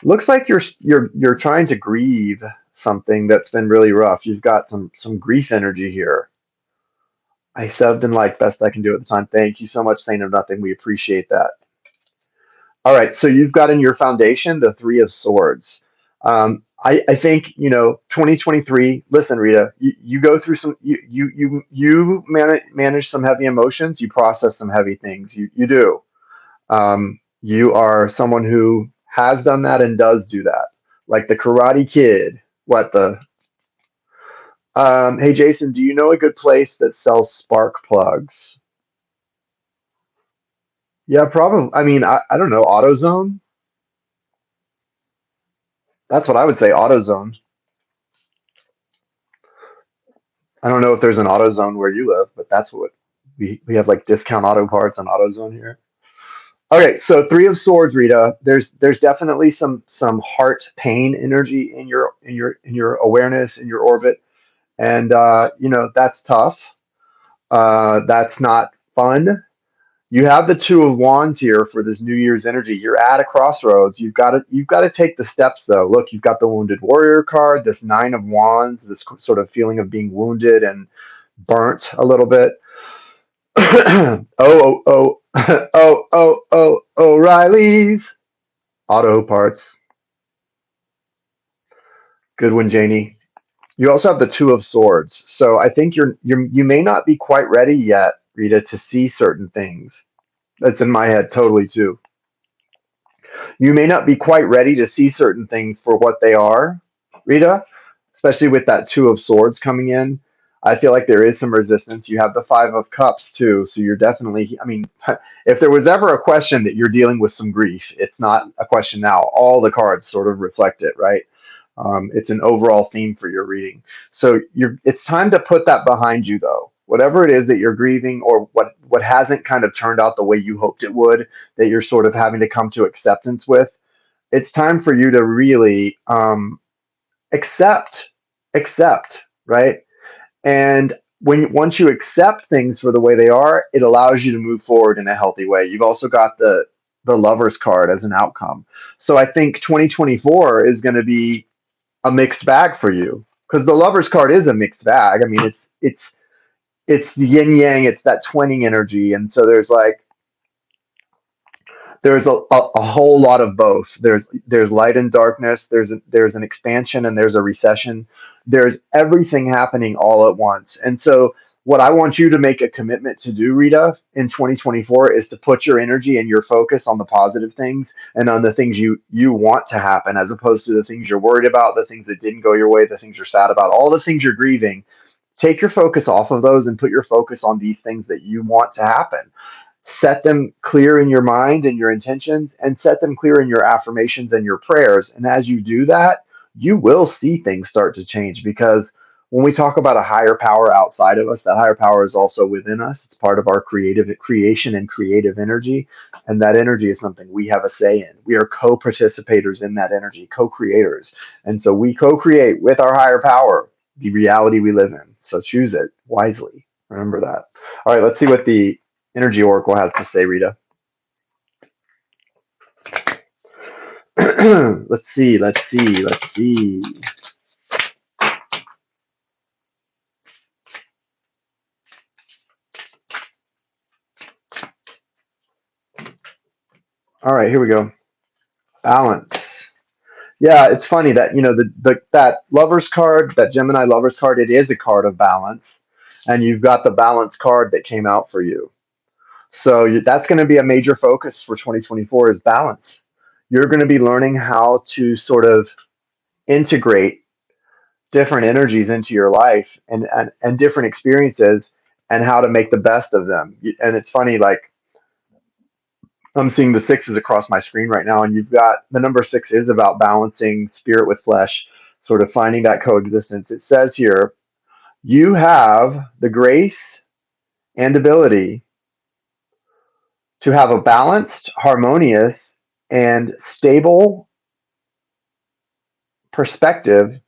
Looks like you're trying to grieve something that's been really rough. You've got some grief energy here. I subbed and like best I can do at the time. Thank you so much, Saint of Nothing. We appreciate that. All right, so you've got in your foundation the Three of Swords. I think 2023. Listen, Rita, you go through you manage some heavy emotions. You process some heavy things. You do. You are someone who has done that and does do that, like the Karate Kid. What the? Hey, Jason, do you know a good place that sells spark plugs? Yeah, probably. I mean, I don't know. AutoZone. That's what I would say. AutoZone. I don't know if there's an AutoZone where you live, but that's what we have like discount auto parts on AutoZone here. Okay, so Three of Swords, Rita. There's definitely some heart pain energy in your awareness, in your orbit, and that's tough. That's not fun. You have the Two of Wands here for this New Year's energy. You're at a crossroads. You've got to take the steps though. Look, you've got the Wounded Warrior card, this Nine of Wands, this sort of feeling of being wounded and burnt a little bit. Oh, oh, oh, O'Reilly's Auto Parts. Good one, Janie. You also have the Two of Swords. So I think you may not be quite ready yet, Rita, to see certain things. That's in my head totally too. You may not be quite ready to see certain things for what they are, Rita, especially with that Two of Swords coming in. I feel like there is some resistance. You have the Five of Cups too, so you're definitely, I mean, if there was ever a question that you're dealing with some grief, it's not a question now. All the cards sort of reflect it, right? It's an overall theme for your reading. So it's time to put that behind you, though. Whatever it is that you're grieving, or what hasn't kind of turned out the way you hoped it would, that you're sort of having to come to acceptance with, it's time for you to really accept, accept, right? And once you accept things for the way they are, it allows you to move forward in a healthy way. You've also got the Lovers card as an outcome. So I think 2024 is going to be a mixed bag for you, because the Lovers card is a mixed bag. I mean, it's the yin yang, it's that twinning energy, and so there's a whole lot of both. There's light and darkness. There's an expansion and there's a recession. There's everything happening all at once. And so what I want you to make a commitment to do, Rita, in 2024 is to put your energy and your focus on the positive things and on the things you want to happen, as opposed to the things you're worried about, the things that didn't go your way, the things you're sad about, all the things you're grieving. Take your focus off of those and put your focus on these things that you want to happen. Set them clear in your mind and your intentions, and set them clear in your affirmations and your prayers. And as you do that, you will see things start to change, because when we talk about a higher power outside of us, that higher power is also within us. It's part of our creative creation and creative energy. And that energy is something we have a say in. We are co-participators in that energy, co-creators. And so we co-create with our higher power the reality we live in. So choose it wisely. Remember that. All right, let's see what the Energy Oracle has to say, Rita. Let's see. All right, here we go. Balance. Yeah, it's funny that that Lovers card, that Gemini Lovers card, it is a card of balance, and you've got the Balance card that came out for you. So that's going to be a major focus for 2024 is balance. You're going to be learning how to sort of integrate different energies into your life, and different experiences, and how to make the best of them. And it's funny, like I'm seeing the sixes across my screen right now, and you've got the number six is about balancing spirit with flesh, sort of finding that coexistence. It says here, you have the grace and ability to have a balanced, harmonious, and stable perspective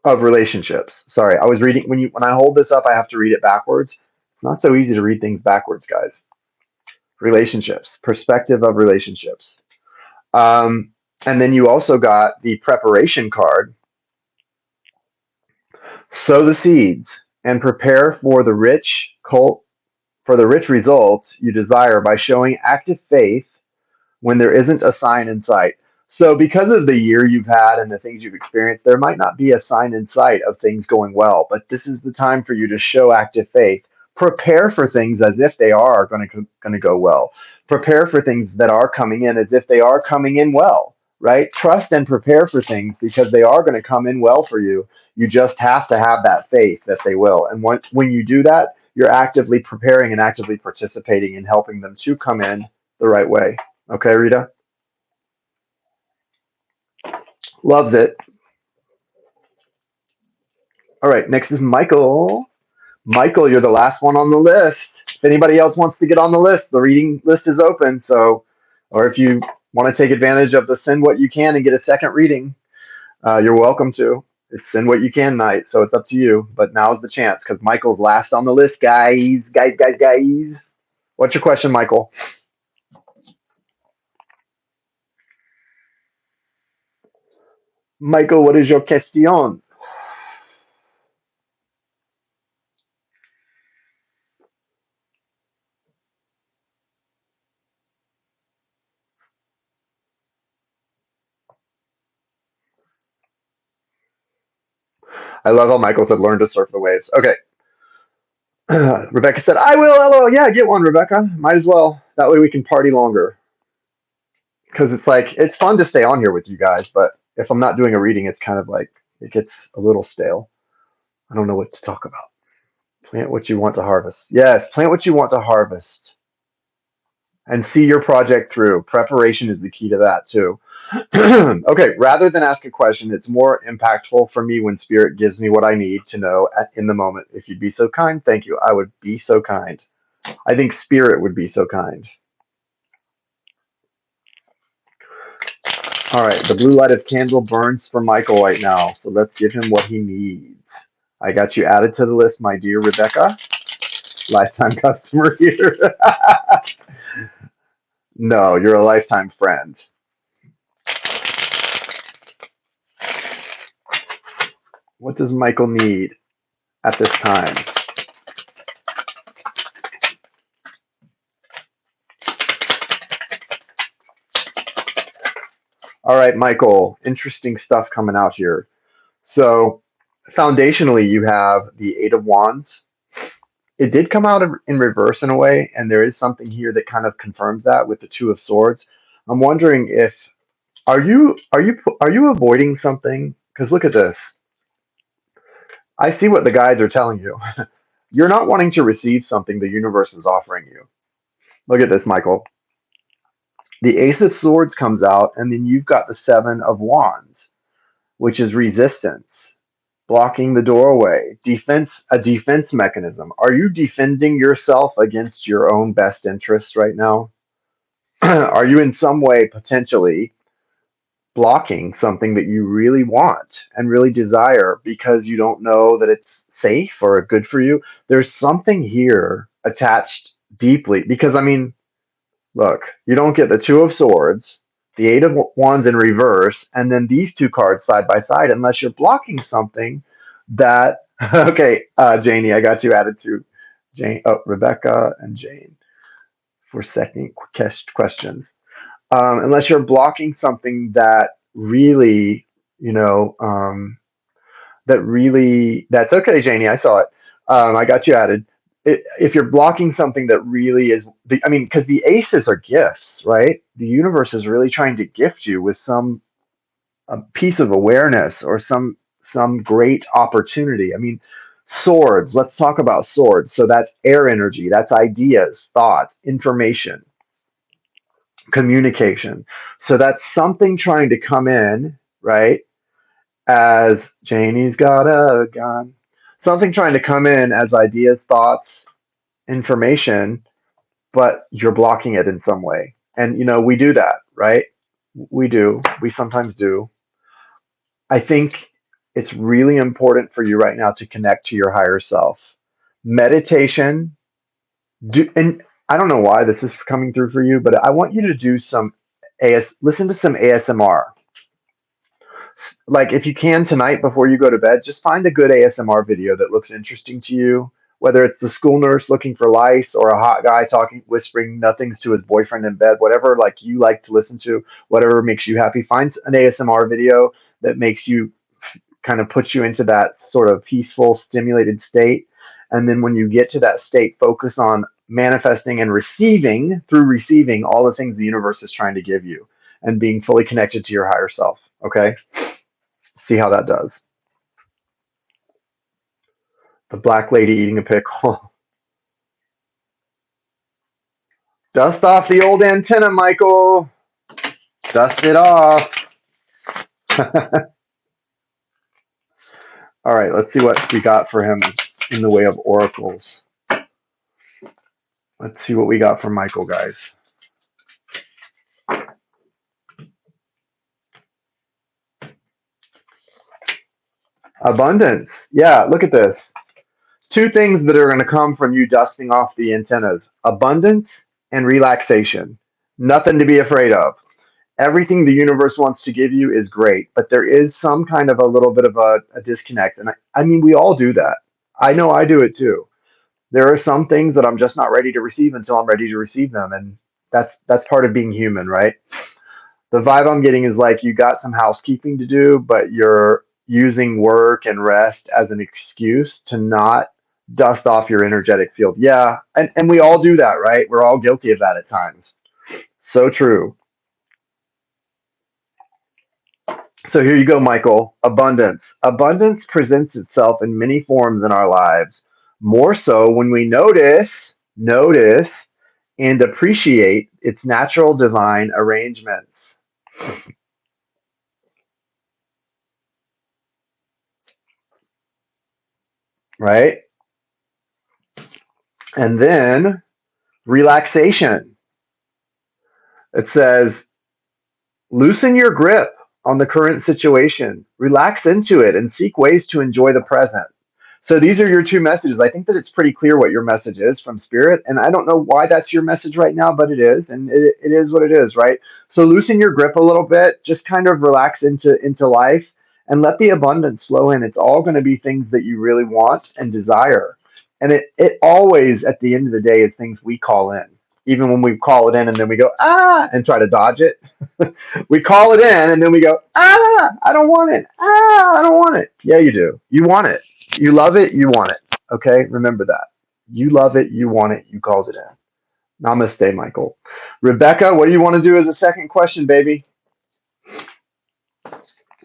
of relationships. Sorry, I was reading when I hold this up, I have to read it backwards. It's not so easy to read things backwards, guys. Relationships, perspective of relationships. Um, and then you also got the preparation card. Sow the seeds and prepare for the rich results you desire by showing active faith when there isn't a sign in sight. So, because of the year you've had and the things you've experienced, there might not be a sign in sight of things going well, but this is the time for you to show active faith. Prepare for things as if they are going to go well. Prepare for things that are coming in as if they are coming in well, right? Trust and prepare for things because they are going to come in well for you. You just have to have that faith that they will. And when you do that, you're actively preparing and actively participating in helping them to come in the right way. Okay, Rita? Loves it. All right, next is Michael. Michael, you're the last one on the list. If anybody else wants to get on the list, the reading list is open. So, or if you want to take advantage of the Send What You Can and get a second reading, you're welcome to. It's Send What You Can night, so it's up to you. But now's the chance because Michael's last on the list, guys. Guys. What's your question, Michael? Michael, what is your question? I love how Michael said, learn to surf the waves. Okay. Rebecca said, I will, LO. Yeah, get one, Rebecca. Might as well. That way we can party longer. Because it's like, it's fun to stay on here with you guys, but if I'm not doing a reading, it's kind of like, it gets a little stale. I don't know what to talk about. Plant what you want to harvest. Yes, plant what you want to harvest and see your project through. Preparation is the key to that, too. Okay, rather than ask a question, it's more impactful for me when Spirit gives me what I need to know in the moment. If you'd be so kind, thank you. I would be so kind. I think Spirit would be so kind. All right, the blue light of candle burns for Michael right now, so let's give him what he needs. I got you added to the list, my dear Rebecca. Lifetime customer here. No, you're a lifetime friend. What does Michael need at this time? All right, Michael, interesting stuff coming out here. So, foundationally, you have the Eight of Wands. It did come out in reverse in a way, and there is something here that kind of confirms that with the Two of Swords. I'm wondering if are you avoiding something? Because look at this. I see what the guides are telling you. You're not wanting to receive something the universe is offering you. Look at this, Michael. The Ace of Swords comes out, and then you've got the Seven of Wands, which is resistance, blocking the doorway, a defense mechanism. Are you defending yourself against your own best interests right now? Are you in some way potentially blocking something that you really want and really desire because you don't know that it's safe or good for you? There's something here attached deeply because, I mean, look, you don't get the Two of Swords, the Eight of Wands in reverse, and then these two cards side by side unless you're blocking something that. Okay, Janie, I got you added to Jane. Oh, Rebecca and Jane for second questions. Unless you're blocking something that really, you know, that's okay, Janie. I saw it. I got you added. If you're blocking something that really is, I mean, because the aces are gifts, right? The universe is really trying to gift you with some a piece of awareness or some great opportunity. I mean, swords. Let's talk about swords. So that's air energy. That's ideas, thoughts, information, communication. So that's something trying to come in, right? As Janie's got a gun. Something trying to come in as ideas, thoughts, information, but you're blocking it in some way. And we do that, right? We do. We sometimes do. I think it's really important for you right now to connect to your higher self. Meditation, and I don't know why this is coming through for you, but I want you to do listen to some ASMR. Like if you can tonight before you go to bed, just find a good ASMR video that looks interesting to you. Whether it's the school nurse looking for lice or a hot guy whispering nothings to his boyfriend in bed, whatever like you like to listen to, whatever makes you happy, find an ASMR video that makes you kind of puts you into that sort of peaceful, stimulated state. And then when you get to that state, focus on manifesting and receiving all the things the universe is trying to give you and being fully connected to your higher self. Okay? See how that does. The black lady eating a pickle. Dust off the old antenna, Michael. Dust it off. All right, let's see what we got for him in the way of oracles. Let's see what we got from Michael, guys. Abundance. Yeah, look at this. 2 things that are going to come from you dusting off the antennas: abundance and relaxation. Nothing to be afraid of. Everything the universe wants to give you is great, but there is some kind of a little bit of a disconnect. And I mean, we all do that. I know I do it too. There are some things that I'm just not ready to receive until I'm ready to receive them. And that's part of being human, right? The vibe I'm getting is like you got some housekeeping to do, but you're using work and rest as an excuse to not dust off your energetic field. Yeah. And we all do that, right? We're all guilty of that at times. So true. So here you go, Michael. Abundance. Abundance presents itself in many forms in our lives. More so when we notice, and appreciate its natural divine arrangements. Right? And then relaxation. It says, loosen your grip on the current situation, relax into it, and seek ways to enjoy the present. So these are your 2 messages. I think that it's pretty clear what your message is from Spirit. And I don't know why that's your message right now, but it is. And it is what it is, right? So loosen your grip a little bit, just kind of relax into life and let the abundance flow in. It's all going to be things that you really want and desire. And it always, at the end of the day, is things we call in. Even when we call it in and then we go, and try to dodge it. We call it in and then we go, I don't want it. I don't want it. Yeah, you do. You want it. You love it. You want it. Okay. Remember that. You love it. You want it. You called it in. Namaste, Michael. Rebecca, what do you want to do as a second question, baby?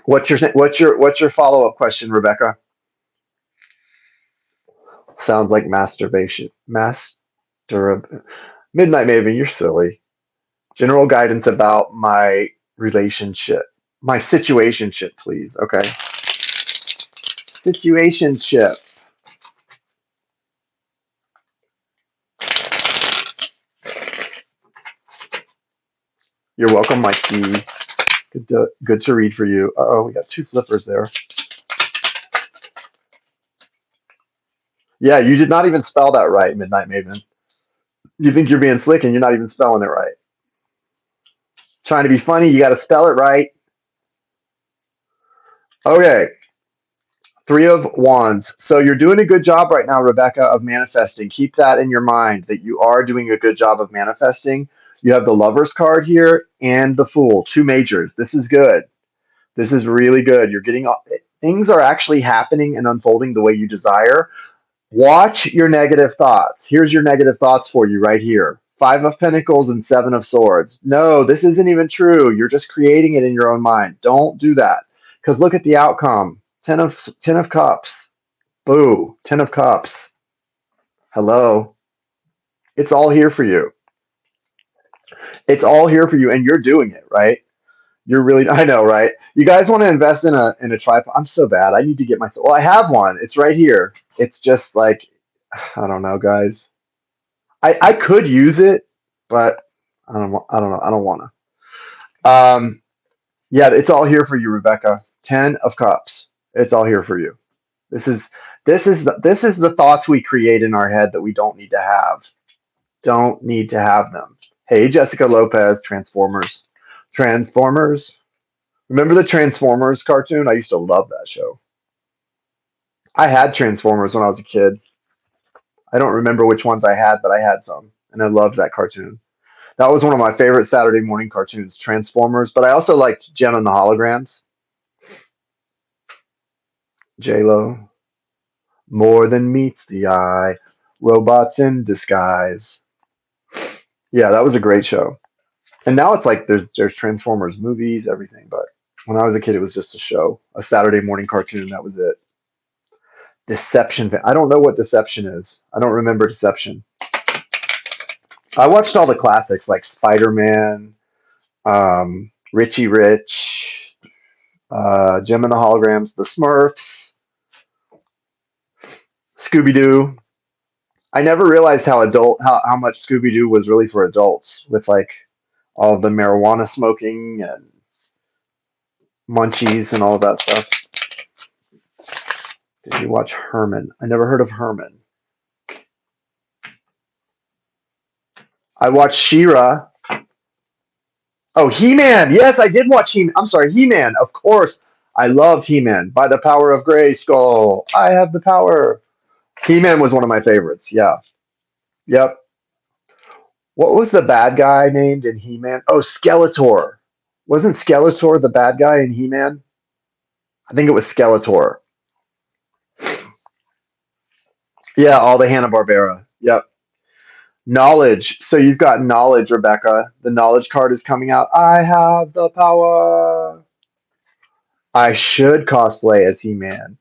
What's your follow-up question, Rebecca? Sounds like masturbation. Midnight Maven, you're silly. General guidance about my relationship. My situationship, please. Okay. Situationship. You're welcome, Mikey. Good to read for you. Uh-oh, we got 2 flippers there. Yeah, you did not even spell that right, Midnight Maven. You think you're being slick and you're not even spelling it right. Trying to be funny, you got to spell it right. Okay. 3 of Wands. So you're doing a good job right now, Rebecca, of manifesting. Keep that in your mind that you are doing a good job of manifesting. You have the Lover's card here and the Fool, 2 majors. This is good. This is really good. You're getting things are actually happening and unfolding the way you desire. Watch your negative thoughts. Here's your negative thoughts for you right here. 5 of Pentacles and 7 of Swords. No, this isn't even true. You're just creating it in your own mind. Don't do that. Because look at the outcome. 10 of Cups. Boo. 10 of Cups. Hello. It's all here for you. It's all here for you, and you're doing it, right? You're really, I know, right? You guys want to invest in a tripod? I'm so bad. I need to get myself. Well, I have one. It's right here. It's just like, I don't know, guys. I could use it, but I don't know. I don't want to. Yeah, it's all here for you, Rebecca. 10 of Cups. It's all here for you. This is the thoughts we create in our head that we don't need to have. Don't need to have them. Hey, Jessica Lopez, Transformers. Transformers. Remember the Transformers cartoon? I used to love that show. I had Transformers when I was a kid. I don't remember which ones I had, but I had some, and I loved that cartoon. That was one of my favorite Saturday morning cartoons, Transformers. But I also liked Jen and the Holograms. J-Lo. More than meets the eye. Robots in disguise. Yeah, that was a great show. And now it's like there's Transformers movies, everything. But when I was a kid, it was just a show, a Saturday morning cartoon. That was it. Deception. I don't know what Deception is. I don't remember Deception. I watched all the classics like Spider-Man, Richie Rich, Gem and the Holograms, The Smurfs. Scooby-Doo. I never realized how much Scooby-Doo was really for adults with like all of the marijuana smoking and munchies and all of that stuff. Did you watch Herman? I never heard of Herman. I watched She-Ra. Oh, He-Man. Yes, I did watch He-Man. I'm sorry, He-Man. Of course. I loved He-Man. By the power of Grayskull, I have the power. He-Man was one of my favorites. Yeah. Yep. What was the bad guy named in He-Man? Oh, Skeletor. Wasn't Skeletor the bad guy in He-Man? I think it was Skeletor. Yeah, all the Hanna-Barbera. Yep. Knowledge. So you've got knowledge, Rebecca. The knowledge card is coming out. I have the power. I should cosplay as He-Man.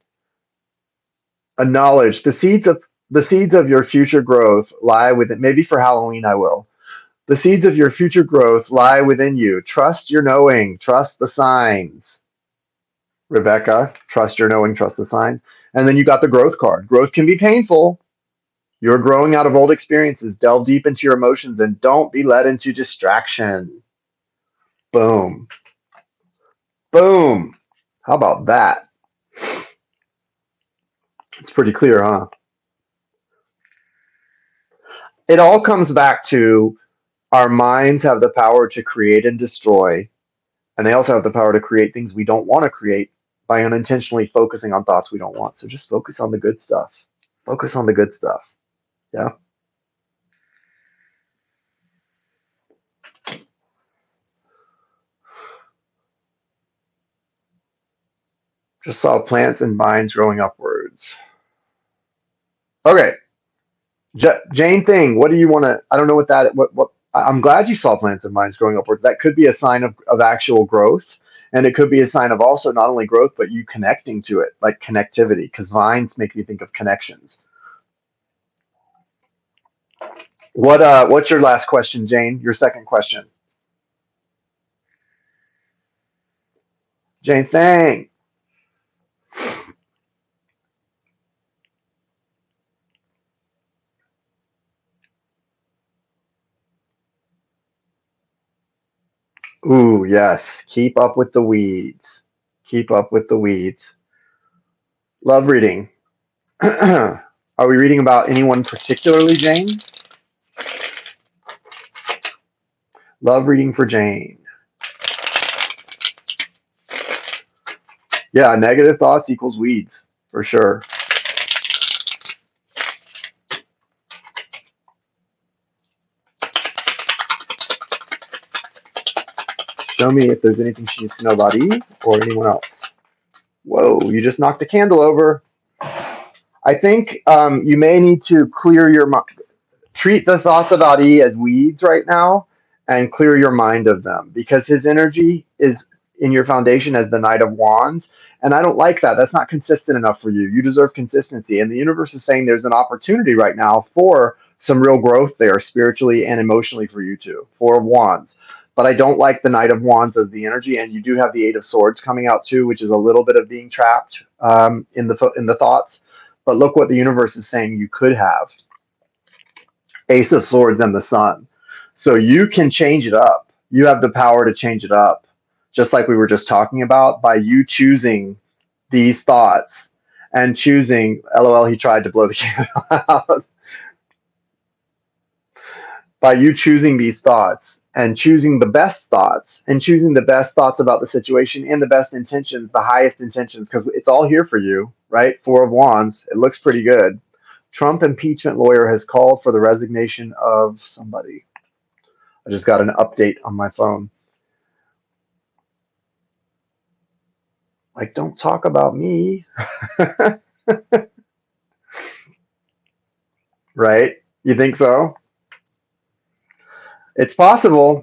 A knowledge. The seeds of your future growth lie within. Maybe for Halloween I will. The seeds of your future growth lie within you. Trust your knowing. Trust the signs. Rebecca, trust your knowing. Trust the signs. And then you got the growth card. Growth can be painful. You're growing out of old experiences. Delve deep into your emotions and don't be led into distraction. Boom. Boom. How about that? It's pretty clear, huh? It all comes back to our minds have the power to create and destroy, and they also have the power to create things we don't want to create by unintentionally focusing on thoughts we don't want. So just focus on the good stuff. Focus on the good stuff. Yeah. Just saw plants and vines growing upwards. Okay. Jane Thing, what do you want to? I don't know what that. What? I'm glad you saw plants and vines growing upwards. That could be a sign of actual growth, and it could be a sign of also not only growth but you connecting to it, like connectivity. Because vines make me think of connections. What's your last question, Jane? Your second question, Jane Thing. Ooh, yes. Keep up with the weeds. Keep up with the weeds. Love reading. Are we reading about anyone particularly, Jane? Love reading for Jane. Yeah, negative thoughts equals weeds, for sure. Show me if there's anything she needs to know about Eve or anyone else. Whoa, you just knocked a candle over. I think you may need to clear your mind. Treat the thoughts about E as weeds right now and clear your mind of them because his energy is in your foundation as the Knight of Wands. And I don't like that. That's not consistent enough for you. You deserve consistency. And the universe is saying there's an opportunity right now for some real growth there, spiritually and emotionally for you too. Four of Wands. But I don't like the Knight of Wands as the energy. And you do have the Eight of Swords coming out too, which is a little bit of being trapped in the thoughts. But look what the universe is saying you could have. Ace of Swords and the Sun. So you can change it up. You have the power to change it up, just like we were just talking about, by you choosing these thoughts and choosing, LOL, he tried to blow the candle out. By you choosing these thoughts and choosing the best thoughts and choosing the best thoughts about the situation and the best intentions, the highest intentions, because it's all here for you, right? Four of Wands. It looks pretty good. Trump impeachment lawyer has called for the resignation of somebody. I just got an update on my phone. Like, don't talk about me. Right? You think so? It's possible.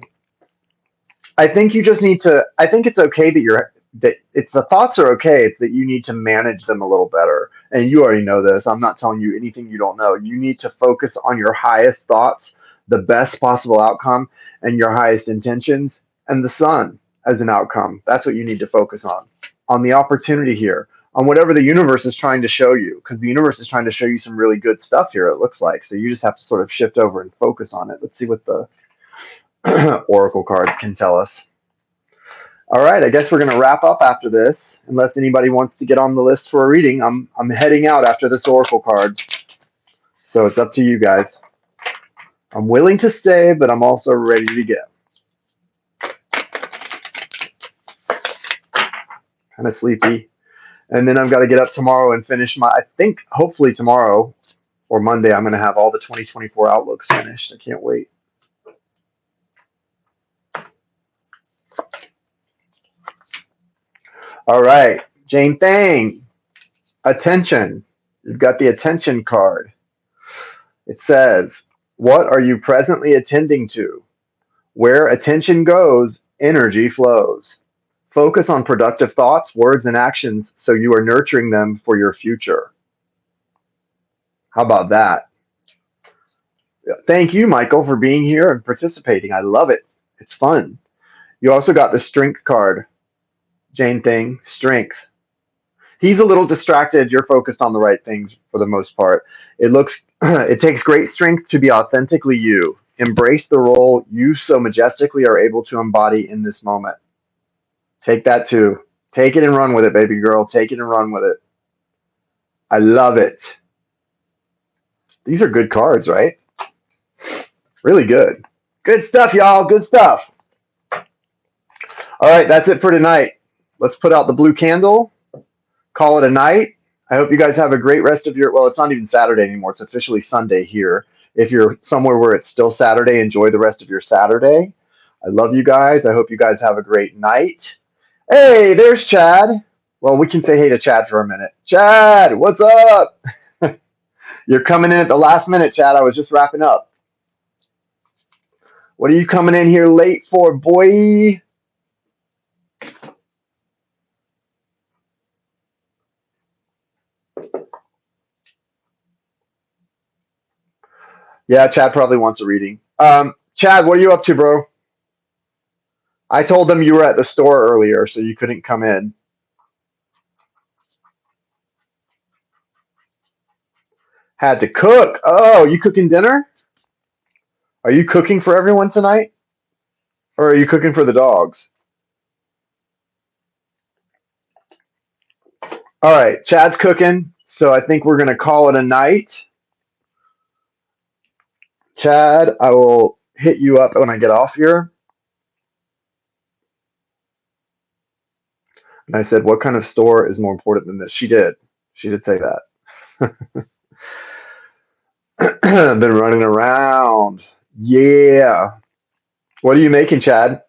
I think you just need to. I think it's okay that it's the thoughts are okay. It's that you need to manage them a little better. And you already know this. I'm not telling you anything you don't know. You need to focus on your highest thoughts, the best possible outcome, and your highest intentions, and the sun as an outcome. That's what you need to focus on the opportunity here, on whatever the universe is trying to show you, because the universe is trying to show you some really good stuff here, it looks like. So you just have to sort of shift over and focus on it. Let's see what the oracle cards can tell us. All right, I guess we're going to wrap up after this, unless anybody wants to get on the list for a reading. I'm heading out after this oracle card, so it's up to you guys. I'm willing to stay, but I'm also ready to go. Kind of sleepy. And then I've got to get up tomorrow and finish I think hopefully tomorrow or Monday, I'm going to have all the 2024 outlooks finished. I can't wait. All right, Jane Thang, attention. You've got the attention card. It says, what are you presently attending to? Where attention goes, energy flows. Focus on productive thoughts, words, and actions so you are nurturing them for your future. How about that? Thank you, Michael, for being here and participating. I love it. It's fun. You also got the strength card. Jane Thing, strength. He's a little distracted. You're focused on the right things for the most part. It takes great strength to be authentically you. Embrace the role you so majestically are able to embody in this moment. Take that too. Take it and run with it, baby girl. Take it and run with it. I love it. These are good cards, right? Really good. Good stuff, y'all. Good stuff. All right, that's it for tonight. Let's put out the blue candle. Call it a night. I hope you guys have a great rest of your, well, it's not even Saturday anymore. It's officially Sunday here. If you're somewhere where it's still Saturday, enjoy the rest of your Saturday. I love you guys. I hope you guys have a great night. Hey, there's Chad. Well, we can say hey to Chad for a minute. Chad, what's up? You're coming in at the last minute, Chad. I was just wrapping up. What are you coming in here late for, boy? Yeah, Chad probably wants a reading. Chad, what are you up to, bro? I told them you were at the store earlier, so you couldn't come in. Had to cook. Oh, you cooking dinner? Are you cooking for everyone tonight? Or are you cooking for the dogs? All right, Chad's cooking, so I think we're going to call it a night. Chad, I will hit you up when I get off here. And I said, what kind of store is more important than this? She did. She did say that. I've been running around. Yeah. What are you making, Chad?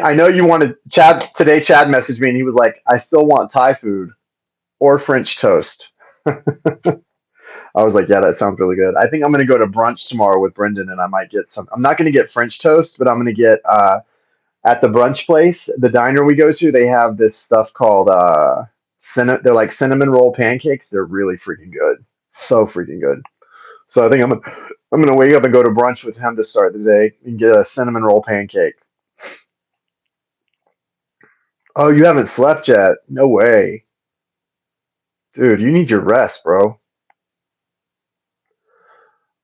I know you wanted Chad today. Chad messaged me and he was like, I still want Thai food or French toast. I was like, yeah, that sounds really good. I think I'm going to go to brunch tomorrow with Brendan and I might get some. I'm not going to get French toast, but I'm going to get at the brunch place, the diner we go to, they have this stuff called they're like cinnamon roll pancakes. They're really freaking good. So freaking good. So I think I'm going to wake up and go to brunch with him to start the day and get a cinnamon roll pancake. Oh, you haven't slept yet? No way. Dude, you need your rest, bro.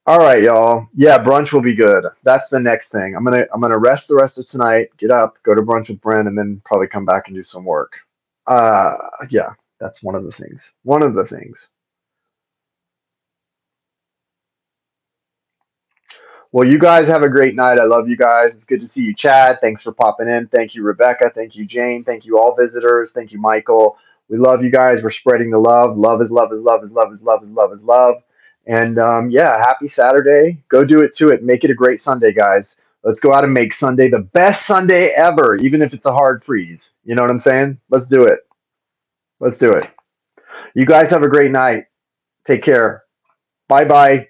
All right, y'all. Yeah, brunch will be good. That's the next thing. I'm gonna rest the rest of tonight, get up, go to brunch with Brent, and then probably come back and do some work. Yeah, that's one of the things. One of the things. Well, you guys have a great night. I love you guys. It's good to see you, Chad. Thanks for popping in. Thank you, Rebecca. Thank you, Jane. Thank you, all visitors. Thank you, Michael. We love you guys. We're spreading the love. Love is love is love is love is love is love is love. And yeah, happy Saturday. Go do it to it. Make it a great Sunday, guys. Let's go out and make Sunday the best Sunday ever, even if it's a hard freeze. You know what I'm saying? Let's do it. Let's do it. You guys have a great night. Take care. Bye-bye.